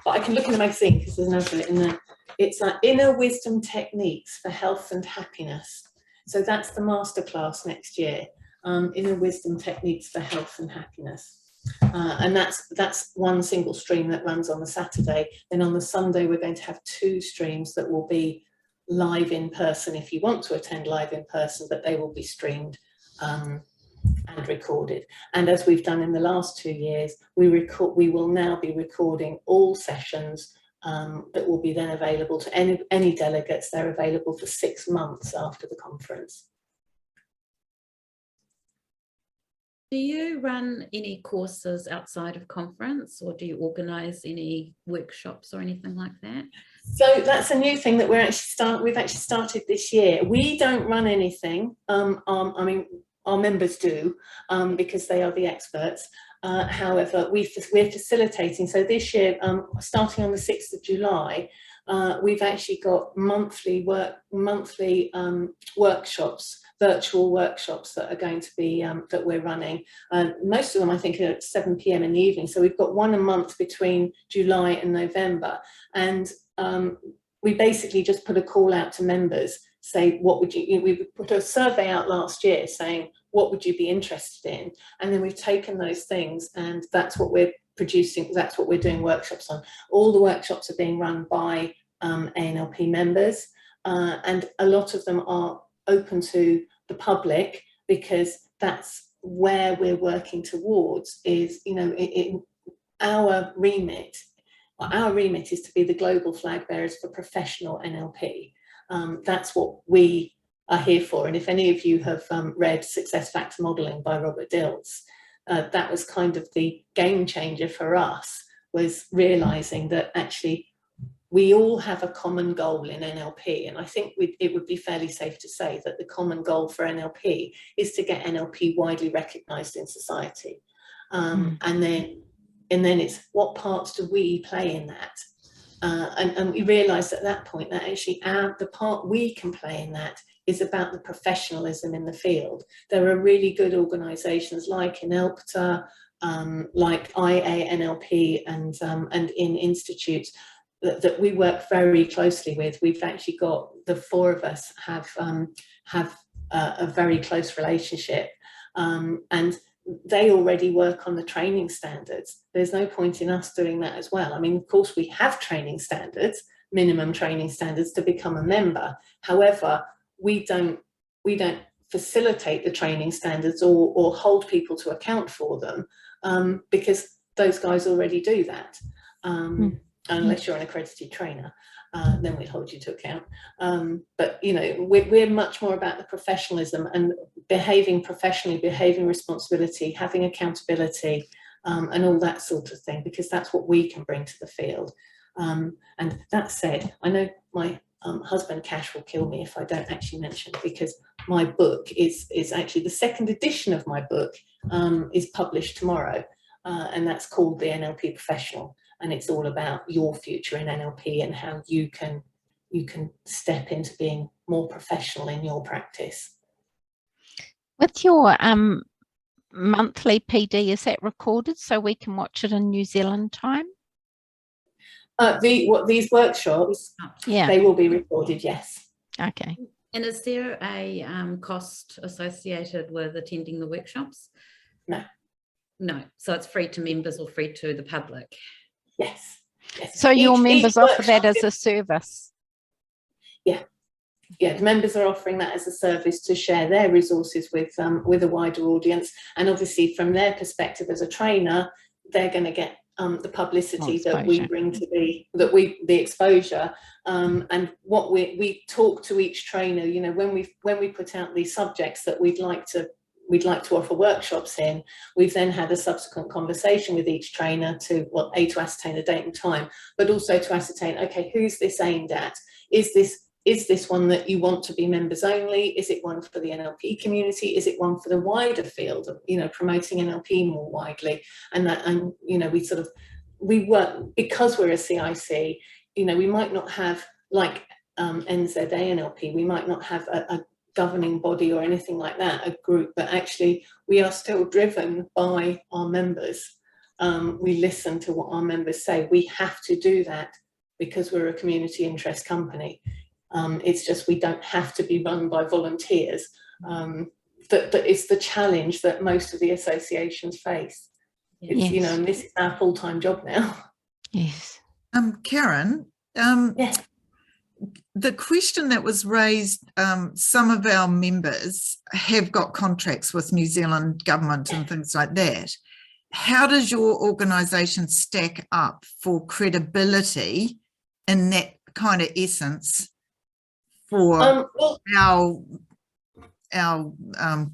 but I can look in the magazine because there's an advert in there. It's like Inner Wisdom Techniques for Health and Happiness. So that's the masterclass next year, Inner Wisdom Techniques for Health and Happiness. And that's one single stream that runs on the Saturday. Then on the Sunday we're going to have 2 streams that will be live in person if you want to attend live in person, but they will be streamed and recorded. And as we've done in the last 2 years, we will now be recording all sessions that will be then available to any delegates. They're available for 6 months after the conference. Do you run any courses outside of conference, or do you organise any workshops or anything like that? So that's a new thing that we've actually started this year. We don't run anything. I mean, our members do, because they are the experts. However, we're facilitating. So this year, starting on the 6th of July, we've actually got monthly workshops, virtual workshops that are going to be that we're running. Most of them, I think, are at 7 p.m. in the evening. So we've got one a month between July and November, and we basically just put a call out to members, say, what would you, we put a survey out last year saying, what would you be interested in? And then we've taken those things, and that's what we're producing, that's what we're doing workshops on. All the workshops are being run by ANLP members, and a lot of them are open to the public, because that's where we're working towards, is, you know, our remit is to be the global flag bearers for professional NLP. That's what we are here for. And if any of you have read Success Factor Modelling by Robert Dilts, that was kind of the game changer for us, was realising that actually we all have a common goal in NLP. And I think it would be fairly safe to say that the common goal for NLP is to get NLP widely recognised in society. And then it's, what parts do we play in that? And we realised at that point that actually the part we can play in that is about the professionalism in the field. There are really good organisations like ANLP, like IANLP, and in institutes that we work very closely with. We've actually got, the 4 of us have a very close relationship, and they already work on the training standards. There's no point in us doing that as well. I mean, of course we have training standards, minimum training standards to become a member. However, we don't facilitate the training standards or hold people to account for them, because those guys already do that. Unless you're an accredited trainer, then we'd hold you to account. But you know, we're much more about the professionalism and behaving professionally, behaving responsibility, having accountability, and all that sort of thing, because that's what we can bring to the field. And that said, I know my husband Cash will kill me if I don't actually mention it, because my book is actually the second edition of my book is published tomorrow, and that's called The NLP Professional. And it's all about your future in NLP and how you can step into being more professional in your practice. With your monthly PD, is that recorded so we can watch it in New Zealand time? These workshops, Yeah, they will be recorded, yes. okay. And is there a cost associated with attending the workshops? No. No, so it's free to members or free to the public? Yes. Yes. So your members offer that workshop as a service? Yeah, the members are offering that as a service to share their resources with a wider audience, and obviously from their perspective as a trainer, they're going to get the publicity that we bring to the exposure, and what we talk to each trainer. You know, when we put out these subjects that we'd like to offer workshops in, we've then had a subsequent conversation with each trainer to ascertain a date and time, but also to ascertain, okay, who's this aimed at? Is this one that you want to be members only? Is it one for the NLP community? Is it one for the wider field of, you know, promoting NLP more widely? And you know, we work, because we're a CIC, you know, we might not have, like NZA NLP, we might not have a governing body or anything like that, a group, but actually we are still driven by our members. We listen to what our members say. We have to do that because we're a community interest company. It's just we don't have to be run by volunteers. That is the challenge that most of the associations face. It's, yes. You know, and this is our full-time job now. Yes. Karen, Yes. the question that was raised, some of our members have got contracts with New Zealand government and things like that. How does your organisation stack up for credibility in that kind of essence for our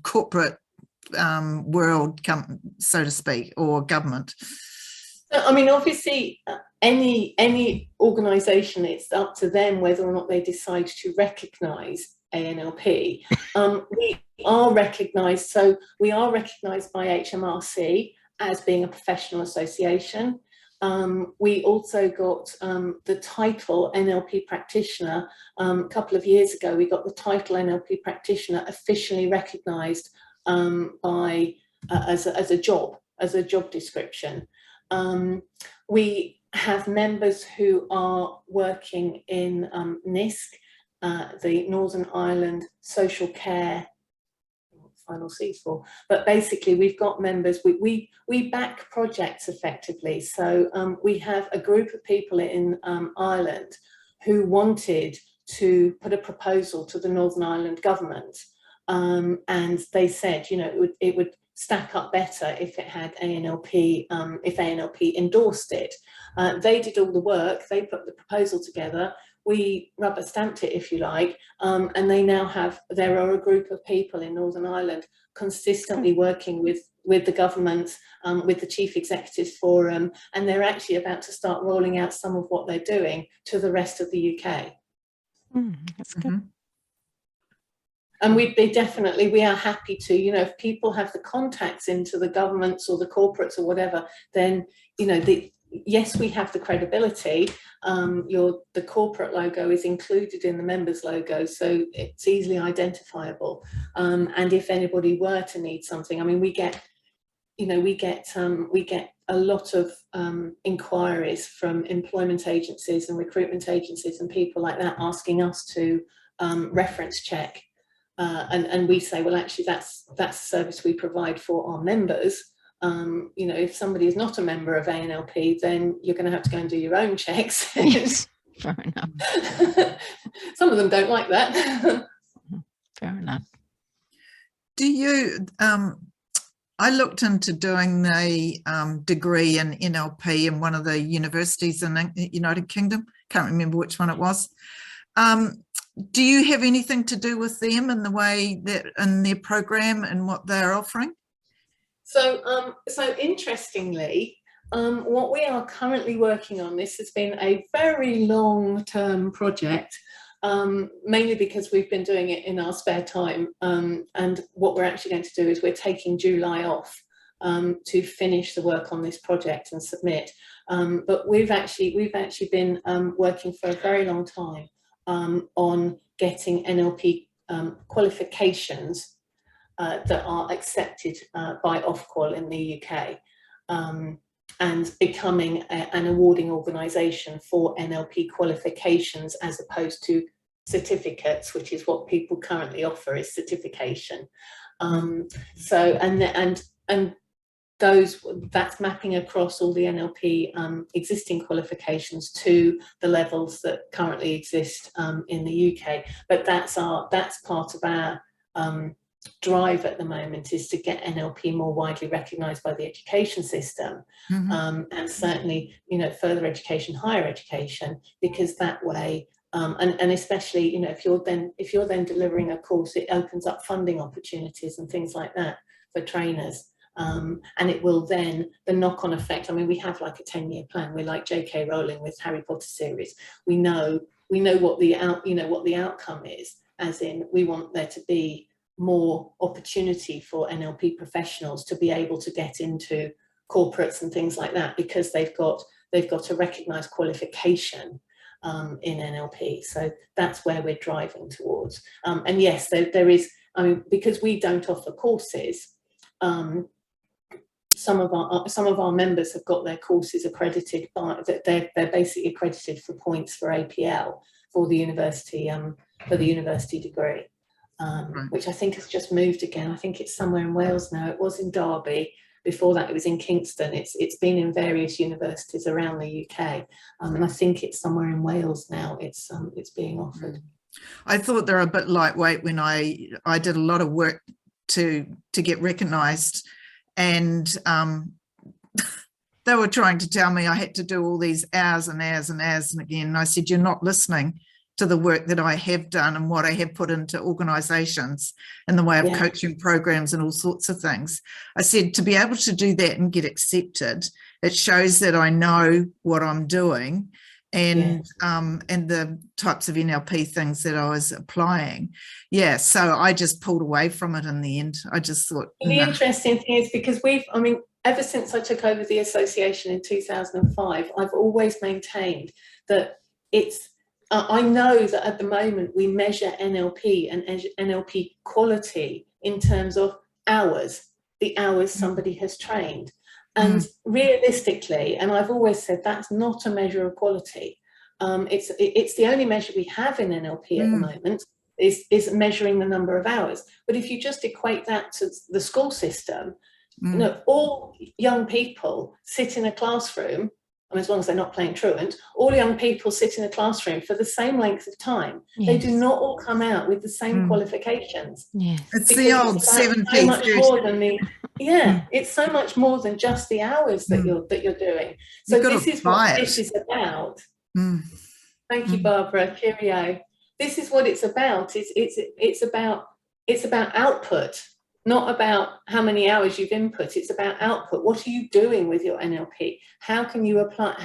corporate world, so to speak, or government? I mean, obviously, any organisation, it's up to them whether or not they decide to recognise ANLP. We are recognised, so we are recognised by HMRC as being a professional association. We also got the title NLP practitioner. A couple of years ago, we got the title NLP practitioner officially recognised as a job description. We have members who are working in NISC, the Northern Ireland Social Care, final C's for, but basically we've got members, we back projects effectively. So we have a group of people in Ireland who wanted to put a proposal to the Northern Ireland government, and they said, you know, it would stack up better if it had ANLP, if ANLP endorsed it. They did all the work, they put the proposal together, we rubber stamped it, if you like, and there are a group of people in Northern Ireland consistently working with the government, with the Chief Executives Forum, and they're actually about to start rolling out some of what they're doing to the rest of the UK. That's good. And we are happy to, you know, if people have the contacts into the governments or the corporates or whatever, then, you know, yes, we have the credibility. The corporate logo is included in the members logo, so it's easily identifiable. And if anybody were to need something, I mean, we get a lot of inquiries from employment agencies and recruitment agencies and people like that asking us to reference check. And we say, well, actually, that's a service we provide for our members. You know, if somebody is not a member of ANLP, then you're going to have to go and do your own checks. Yes. Fair enough. Some of them don't like that. Fair enough. Do you, I looked into doing the degree in NLP in one of the universities in the United Kingdom. Can't remember which one it was. Do you have anything to do with them in the way that in their program and what they're offering? So, so interestingly, what we are currently working on, this has been a very long-term project, mainly because we've been doing it in our spare time. And what we're actually going to do is we're taking July off to finish the work on this project and submit. But we've actually been working for a very long time on getting NLP qualifications that are accepted by Ofqual in the UK, and becoming an awarding organisation for NLP qualifications as opposed to certificates, which is what people currently offer, is certification. So and that's mapping across all the NLP existing qualifications to the levels that currently exist in the UK. But that's part of our drive at the moment, is to get NLP more widely recognised by the education system, and certainly, you know, further education, higher education, because that way, and especially, you know, if you're then delivering a course, it opens up funding opportunities and things like that for trainers. And it will then, the knock-on effect, I mean, we have like a 10-year plan. We're like J.K. Rowling with Harry Potter series. We know what the outcome is, as in we want there to be more opportunity for NLP professionals to be able to get into corporates and things like that, because they've got a recognised qualification in NLP. So that's where we're driving towards. And yes, there is, I mean, because we don't offer courses, some of our members have got their courses accredited by, they're basically accredited for points for APL for the university degree, which I think has just moved again. I think it's somewhere in Wales now. It was in Derby. Before that, it was in Kingston. It's been in various universities around the UK, and I think it's somewhere in Wales now. It's being offered. I thought they're a bit lightweight when I did a lot of work to get recognised, and they were trying to tell me I had to do all these hours and hours and hours, and again, I said, you're not listening to the work that I have done and what I have put into organisations in the way of coaching programs and all sorts of things. I said, to be able to do that and get accepted, it shows that I know what I'm doing, and the types of NLP things that I was applying. Yeah, so I just pulled away from it in the end. I just thought, the interesting thing is, because ever since I took over the association in 2005, I've always maintained that I know that at the moment we measure NLP and NLP quality in terms of hours, the hours somebody has trained. And realistically, and I've always said, that's not a measure of quality. It's the only measure we have in NLP at the moment, is measuring the number of hours. But if you just equate that to the school system, you know, all young people sit in a classroom, I mean, as long as they're not playing truant, all young people sit in a classroom for the same length of time. They do not all come out with the same qualifications. It's the old 70. So much more than the, it's so much more than just the hours that you're doing. So this is what this is about. Thank you, Barbara. Cheerio. This is what it's about. It's about output, not about how many hours you've input. It's about output. What are you doing with your NLP? How can you apply,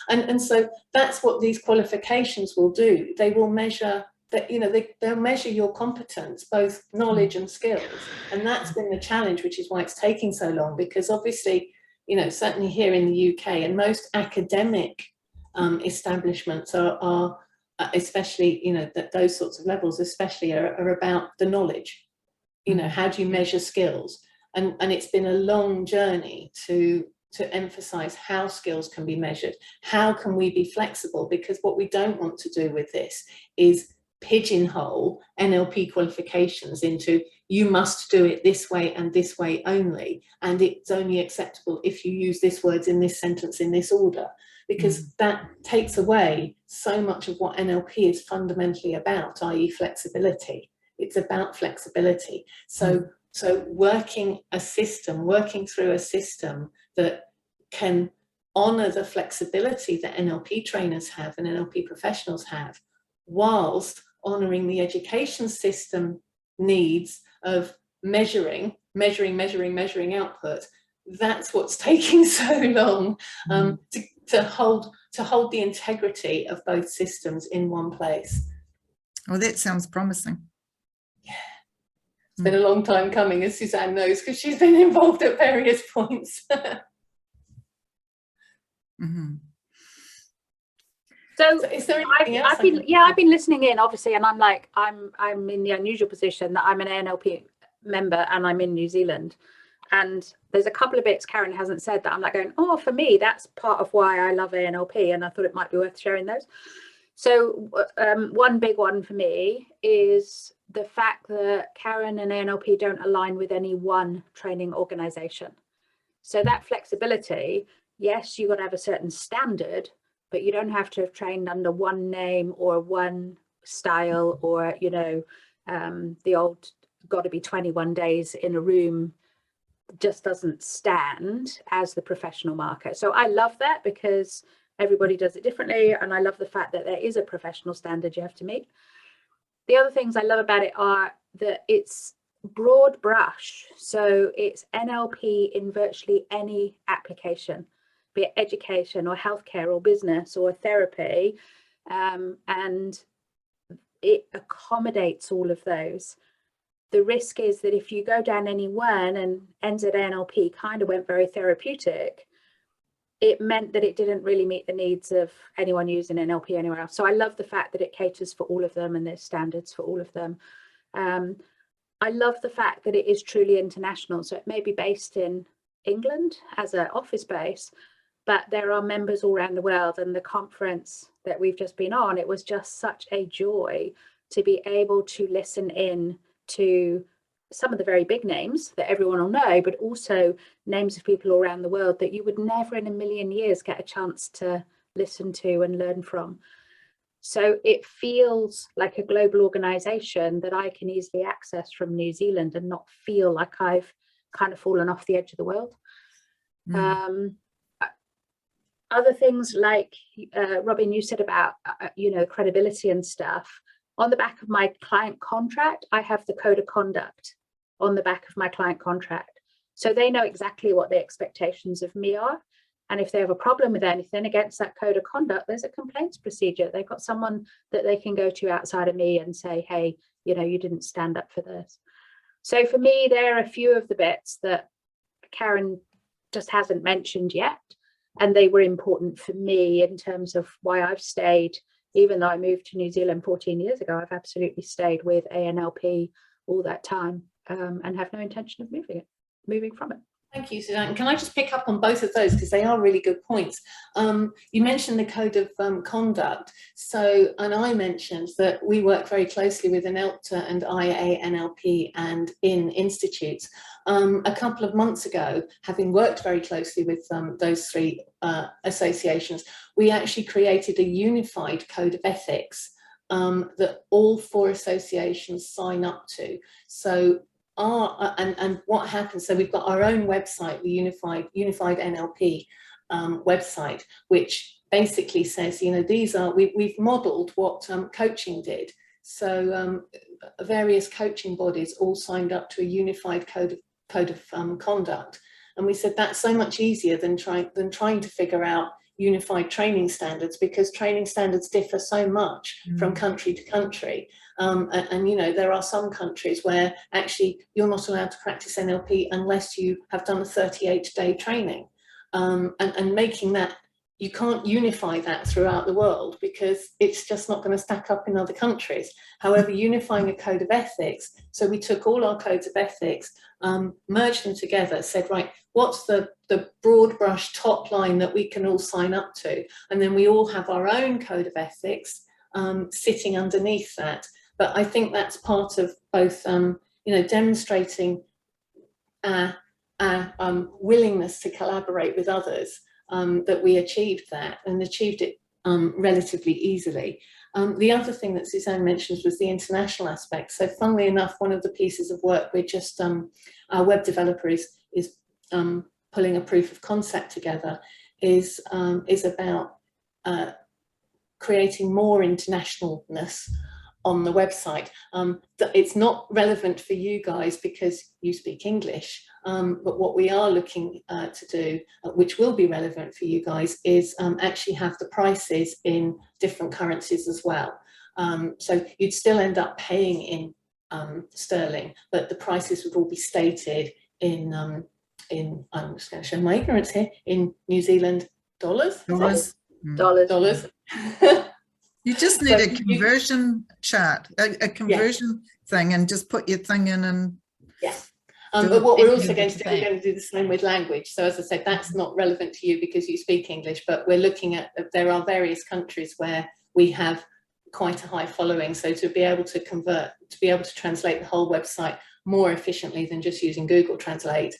and so that's what these qualifications will do. They will measure that, you know, they'll measure your competence, both knowledge and skills. And that's been the challenge, which is why it's taking so long, because obviously, you know, certainly here in the UK and most academic establishments are especially, you know, that those sorts of levels especially are about the knowledge. You know, how do you measure skills? And it's been a long journey to emphasize how skills can be measured. How can we be flexible? Because what we don't want to do with this is pigeonhole NLP qualifications into, you must do it this way and this way only, and it's only acceptable if you use this words in this sentence in this order. because that takes away so much of what NLP is fundamentally about, i.e. flexibility. It's about flexibility. So working through a system that can honor the flexibility that NLP trainers have and NLP professionals have, whilst honoring the education system needs of measuring output. That's what's taking so long, to hold the integrity of both systems in one place. Well, that sounds promising. Yeah, it's been a long time coming, as Suzanne knows, because she's been involved at various points. So is there anything else? I've been listening in, obviously, and I'm in the unusual position that I'm an ANLP member and I'm in New Zealand, and there's a couple of bits Karen hasn't said that I'm like going, oh, for me that's part of why I love ANLP, and I thought it might be worth sharing those. So one big one for me is the fact that Karen and ANLP don't align with any one training organization. So that flexibility, yes, you've got to have a certain standard, but you don't have to have trained under one name or one style, or, you know, the old got to be 21 days in a room just doesn't stand as the professional market. So I love that, because everybody does it differently. And I love the fact that there is a professional standard you have to meet. The other things I love about it are that it's broad brush. So it's NLP in virtually any application, be it education or healthcare or business or therapy, and it accommodates all of those. The risk is that if you go down any one, and NZNLP kind of went very therapeutic, it meant that it didn't really meet the needs of anyone using NLP anywhere else. So I love the fact that it caters for all of them and there's standards for all of them. I love the fact that it is truly international. So it may be based in England as an office base, but there are members all around the world. And the conference that we've just been on, it was just such a joy to be able to listen in to some of the very big names that everyone will know, but also names of people all around the world that you would never in a million years get a chance to listen to and learn from. So it feels like a global organization that I can easily access from New Zealand and not feel like I've kind of fallen off the edge of the world. Other things like, Robin, you said about, you know, credibility and stuff. On the back of my client contract, I have the code of conduct on the back of my client contract. So they know exactly what the expectations of me are. And if they have a problem with anything against that code of conduct, there's a complaints procedure. They've got someone that they can go to outside of me and say, hey, you know, you didn't stand up for this. So for me, there are a few of the bits that Karen just hasn't mentioned yet. And they were important for me in terms of why I've stayed. Even though I moved to New Zealand 14 years ago, I've absolutely stayed with ANLP all that time, and have no intention of moving from it. Thank you, Suzanne. Can I just pick up on both of those, because they are really good points. You mentioned the code of conduct. So, and I mentioned that we work very closely with ANLPTA and ANLP and in institutes. A couple of months ago, having worked very closely with those three associations, we actually created a unified code of ethics that all four associations sign up to. So and what happens, so we've got our own website, the unified NLP website, which basically says, you know, these are, we've modeled what coaching did. So various coaching bodies all signed up to a unified code of conduct. And we said that's so much easier than trying to figure out unified training standards, because training standards differ so much from country to country. And you know, there are some countries where actually you're not allowed to practice NLP unless you have done a 38-day training. And making that, you can't unify that throughout the world because it's just not going to stack up in other countries. However, unifying a code of ethics, so we took all our codes of ethics, merged them together, said, right, what's the broad brush top line that we can all sign up to? And then we all have our own code of ethics sitting underneath that. But I think that's part of both, you know, demonstrating our willingness to collaborate with others, that we achieved that, and achieved it relatively easily. The other thing that Suzanne mentioned was the international aspect. So funnily enough, one of the pieces of work we're just, our web developer is pulling a proof of concept together, is about creating more internationalness on the website. It's not relevant for you guys because you speak English, but what we are looking to do, which will be relevant for you guys, is actually have the prices in different currencies as well. So you'd still end up paying in sterling, but the prices would all be stated in I'm just going to show my ignorance here, in New Zealand dollars. Dollars. You just need a conversion chart, a conversion thing, and just put your thing in and but what we're also going to do, we're going to do the same with language. So as I said, that's not relevant to you because you speak English, but we're looking at, there are various countries where we have quite a high following. So to be able to convert, to be able to translate the whole website more efficiently than just using Google Translate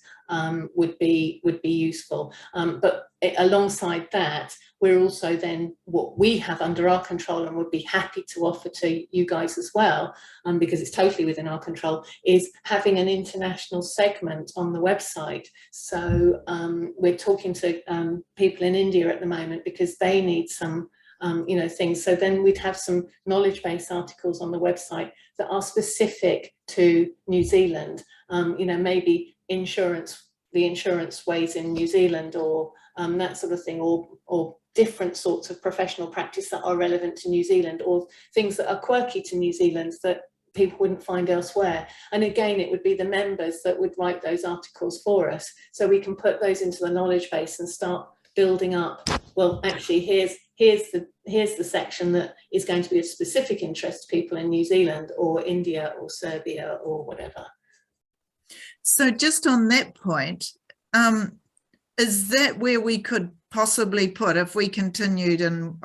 would be useful. But alongside that, we're also then, what we have under our control and would be happy to offer to you guys as well, because it's totally within our control, is having an international segment on the website. So we're talking to people in India at the moment because they need some things. So then we'd have some knowledge-based articles on the website that are specific to New Zealand, maybe the insurance ways in New Zealand, or that sort of thing, or different sorts of professional practice that are relevant to New Zealand, or things that are quirky to New Zealand that people wouldn't find elsewhere. And again, it would be the members that would write those articles for us, so we can put those into the knowledge base and start building up. Well, actually, here's the section that is going to be of specific interest to people in New Zealand or India or Serbia or whatever. So just on that point, is that where we could possibly put, if we continued, and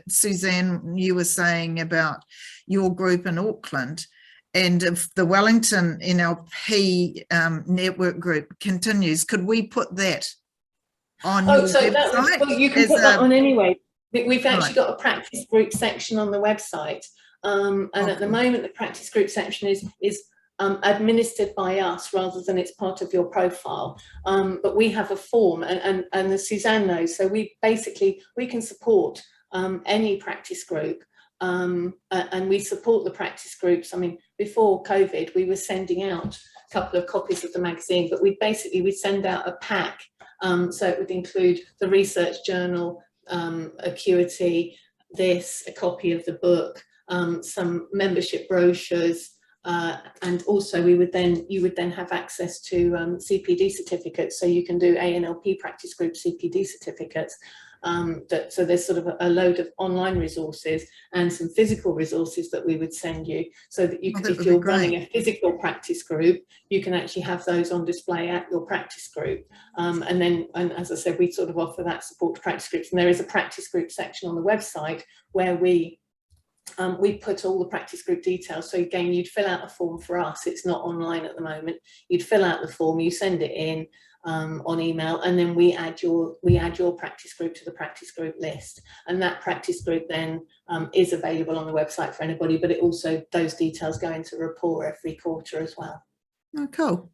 Suzanne, you were saying about your group in Auckland, and if the Wellington NLP network group continues, could we put that on your website? Well, you can put that on anyway. We've actually got a practice group section on the website, and at the moment the practice group section is administered by us rather than it's part of your profile, but we have a form, and as Suzanne knows, so we can support any practice group, and we support the practice groups. I mean, before COVID we were sending out a couple of copies of the magazine, but we send out a pack, so it would include the research journal, Acuity, a copy of the book, some membership brochures, and also you would then have access to CPD certificates, so you can do ANLP practice group CPD certificates. So there's sort of a load of online resources and some physical resources that we would send you, so that you can, if you're running a physical practice group, you can actually have those on display at your practice group. And as I said, we sort of offer that support to practice groups, and there is a practice group section on the website where we put all the practice group details. So again, you'd fill out a form for us. It's not online at the moment. You'd fill out the form, you send it in on email, and then we add your practice group to the practice group list. And that practice group then is available on the website for anybody, but it also, those details go into a report every quarter as well. Oh, cool.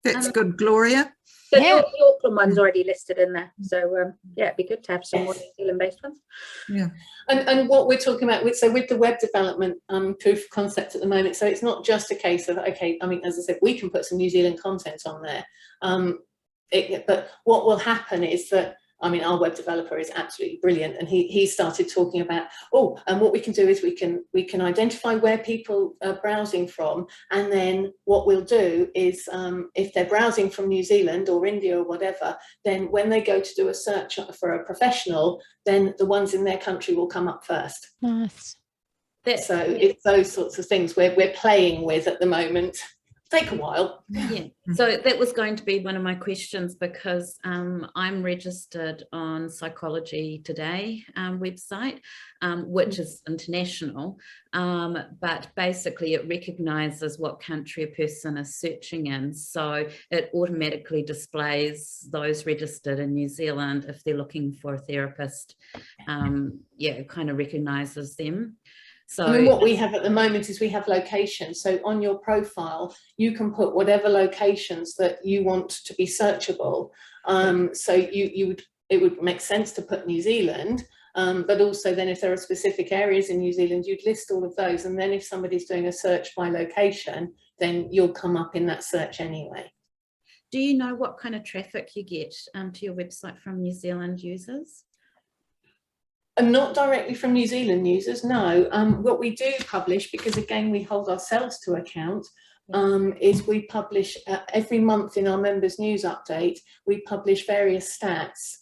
That's good, Gloria. So the Auckland one's already listed in there. So yeah, it'd be good to have some more New Zealand based ones. Yeah. And what we're talking about with the web development proof of concept at the moment, so it's not just a case of, okay, I mean, as I said, we can put some New Zealand content on there, but what will happen is that, I mean, our web developer is absolutely brilliant, and he started talking about, and what we can do is we can identify where people are browsing from, and then what we'll do is, if they're browsing from New Zealand or India or whatever, then when they go to do a search for a professional, then the ones in their country will come up first. Nice. So it's those sorts of things we're playing with at the moment. take a while. Yeah, so that was going to be one of my questions, because I'm registered on Psychology Today website, which is international, but basically it recognises what country a person is searching in, so it automatically displays those registered in New Zealand if they're looking for a therapist. Yeah, it kind of recognises them. So I mean, what we have at the moment is we have locations. So on your profile, you can put whatever locations that you want to be searchable. So it would make sense to put New Zealand, but also then if there are specific areas in New Zealand, you'd list all of those. And then if somebody's doing a search by location, then you'll come up in that search anyway. do you know what kind of traffic you get to your website from New Zealand users? And not directly from New Zealand users, no. What we do publish, because again we hold ourselves to account, is we publish every month in our members news update, we publish various stats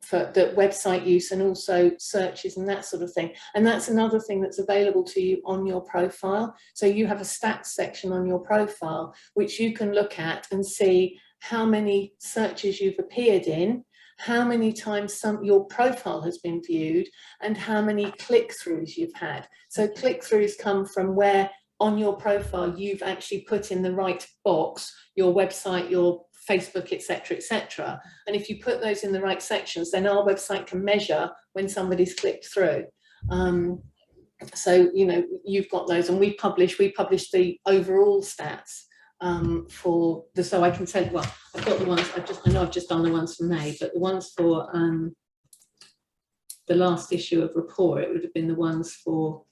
for the website use and also searches and that sort of thing. And that's another thing that's available to you on your profile. So you have a stats section on your profile, which you can look at and see how many searches you've appeared in, how many times your profile has been viewed, and how many click-throughs you've had. So click-throughs come from where on your profile you've actually put in the right box, your website, your Facebook, etc., etc. And if you put those in the right sections, then our website can measure when somebody's clicked through. So, you know, you've got those, and we publish the overall stats. For the, so I can tell you, well, I've got the ones, I know I've just done the ones for May, but the ones for the last issue of Report, it would have been the ones for,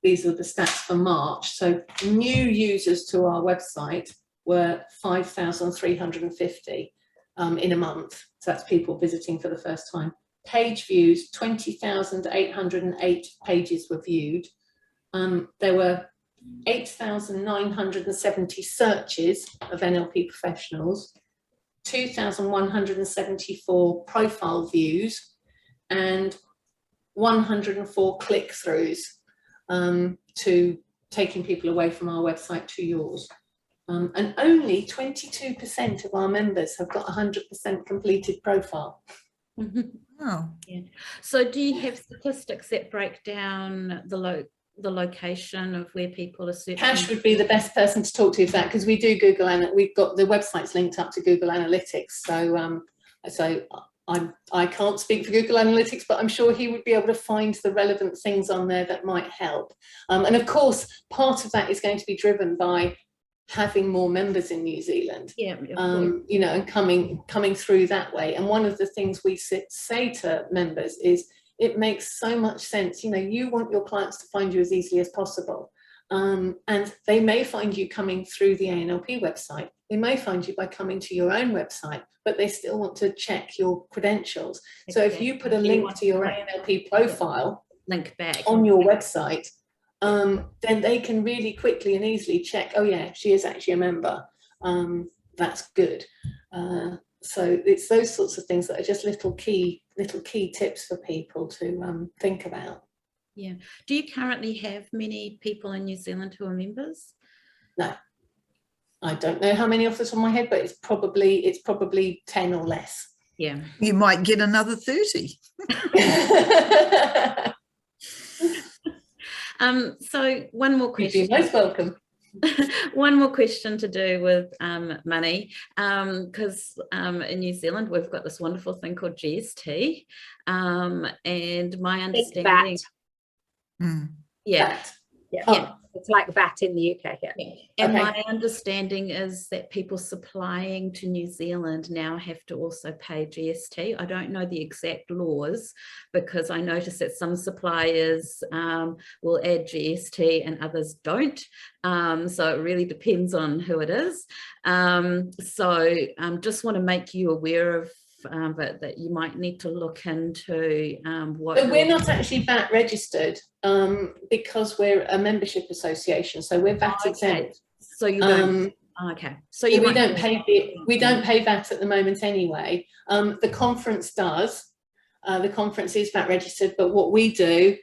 these are the stats for March. So new users to our website were 5,350 in a month. So that's people visiting for the first time. Page views, 20,808 pages were viewed. There were 8,970 searches of NLP professionals, 2,174 profile views, and 104 click-throughs to taking people away from our website to yours. And only 22% of our members have got 100% completed profile. Oh. Yeah. So do you have statistics that break down the location of where people are searching? Cash would be the best person to talk to for that, because we do Google, and we've got the websites linked up to Google Analytics. So I can't speak for Google Analytics, but I'm sure he would be able to find the relevant things on there that might help. And of course, part of that is going to be driven by having more members in New Zealand, yeah, you know, and coming through that way. And one of the things we say to members is, it makes so much sense. You know, you want your clients to find you as easily as possible. And they may find you coming through the ANLP website. They may find you by coming to your own website, but they still want to check your credentials. Exactly. So if you put a link to your ANLP profile, link back on your website, then they can really quickly and easily check, oh yeah, she is actually a member. That's good. So it's those sorts of things that are just little key tips for people to think about. Yeah. Do you currently have many people in New Zealand who are members? No, I don't know how many off the top of my head, but it's probably 10 or less. Yeah. You might get another 30. So one more question. You'd be most welcome. One more question to do with money, because in New Zealand we've got this wonderful thing called GST, and my understanding, VAT. It's like VAT in the UK here. Yeah. And my understanding is that people supplying to New Zealand now have to also pay GST. I don't know the exact laws, because I noticed that some suppliers will add GST and others don't. So it really depends on who it is. So just want to make you aware of but that you might need to look into what. So we're not actually VAT registered because we're a membership association, so we're VAT exempt. So you don't. Okay. So you we don't pay VAT at the moment anyway. The conference does, the conference is VAT registered, but what we do,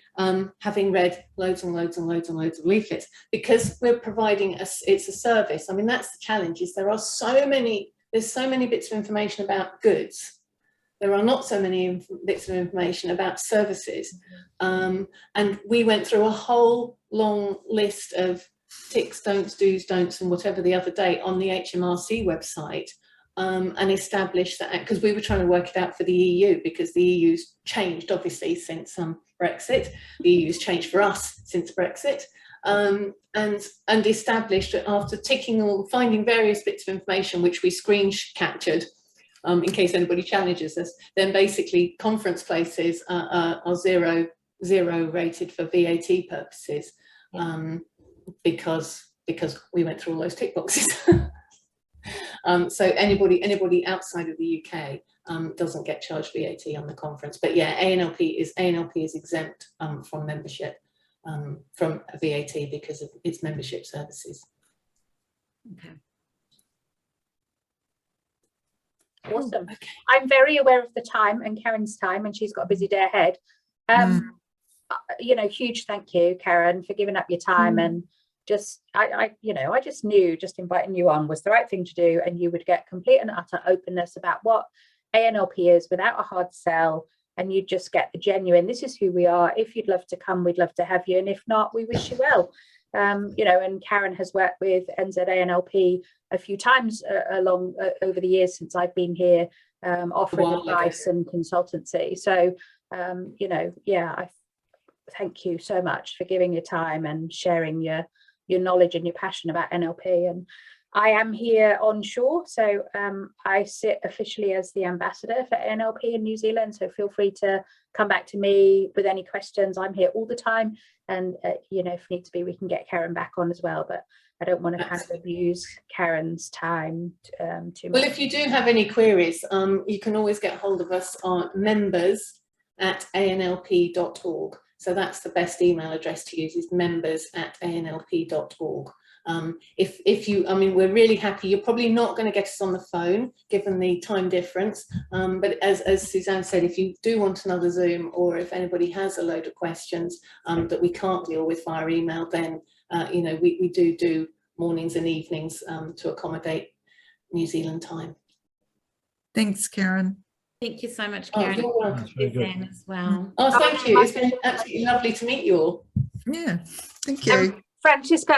having read loads and loads and loads and loads of leaflets, because we're providing it's a service. I mean, that's the challenge, is there's so many bits of information about goods. There are not so many bits of information about services. And we went through a whole long list of ticks, don'ts, do's, don'ts, and whatever the other day on the HMRC website, and established that, because we were trying to work it out for the EU, because the EU's changed obviously since Brexit. The EU's changed for us since Brexit, and established that after finding various bits of information which we screen captured, in case anybody challenges us, then basically conference places are zero rated for VAT purposes, because we went through all those tick boxes. So anybody outside of the UK doesn't get charged VAT on the conference. But yeah, ANLP is exempt from membership, from VAT, because of its membership services. Okay. Awesome. Okay. I'm very aware of the time and Karen's time, and she's got a busy day ahead. You know, huge thank you, Karen, for giving up your time, and just I just knew just inviting you on was the right thing to do, and you would get complete and utter openness about what ANLP is without a hard sell, and you just get the genuine, this is who we are. If you'd love to come, we'd love to have you, and if not, we wish you well. You know, and Karen has worked with NZ-ANLP a few times over the years since I've been here, offering advice and consultancy. So, you know, yeah, I thank you so much for giving your time and sharing your knowledge and your passion about NLP. And I am here onshore, so I sit officially as the ambassador for NLP in New Zealand, so feel free to come back to me with any questions. I'm here all the time, and you know, if needs be, we can get Karen back on as well, but I don't want to kind of abuse Karen's time too much. Well, if you do have any queries, you can always get hold of us on members@anlp.org. So that's the best email address to use, is members@anlp.org. If you, I mean, we're really happy. You're probably not going to get us on the phone given the time difference. But as Suzanne said, if you do want another Zoom, or if anybody has a load of questions that we can't deal with via email, then you know, we do mornings and evenings to accommodate New Zealand time. Thanks, Karen. Thank you so much, Karen. Oh, you're welcome. Suzanne as well. Oh, thank you. It's been absolutely lovely to meet you all. Yeah, thank you. Francesca,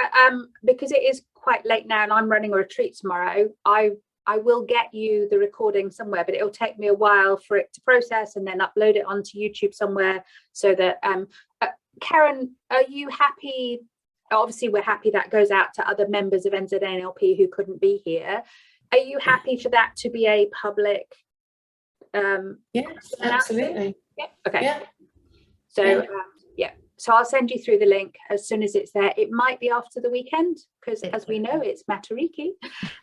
because it is quite late now and I'm running a retreat tomorrow, I will get you the recording somewhere, but it'll take me a while for it to process and then upload it onto YouTube somewhere, so that Karen, are you happy? Obviously we're happy that goes out to other members of NZ-ANLP who couldn't be here. Are you happy for that to be a public Yes, absolutely. Yeah. Okay. Yeah. So yeah, so I'll send you through the link as soon as it's there. It might be after the weekend, because as we know, it's Matariki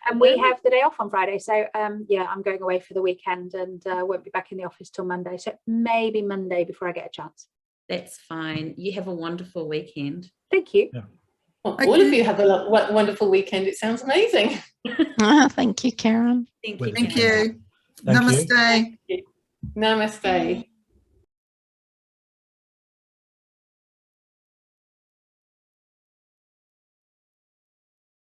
and we have the day off on Friday. So yeah, I'm going away for the weekend and won't be back in the office till Monday. So maybe Monday before I get a chance. That's fine. You have a wonderful weekend. Thank you. Yeah. Well, all of you have a wonderful weekend. It sounds amazing. Thank you, Karen. Thank you. Thank Karen. you. Namaste. Namaste.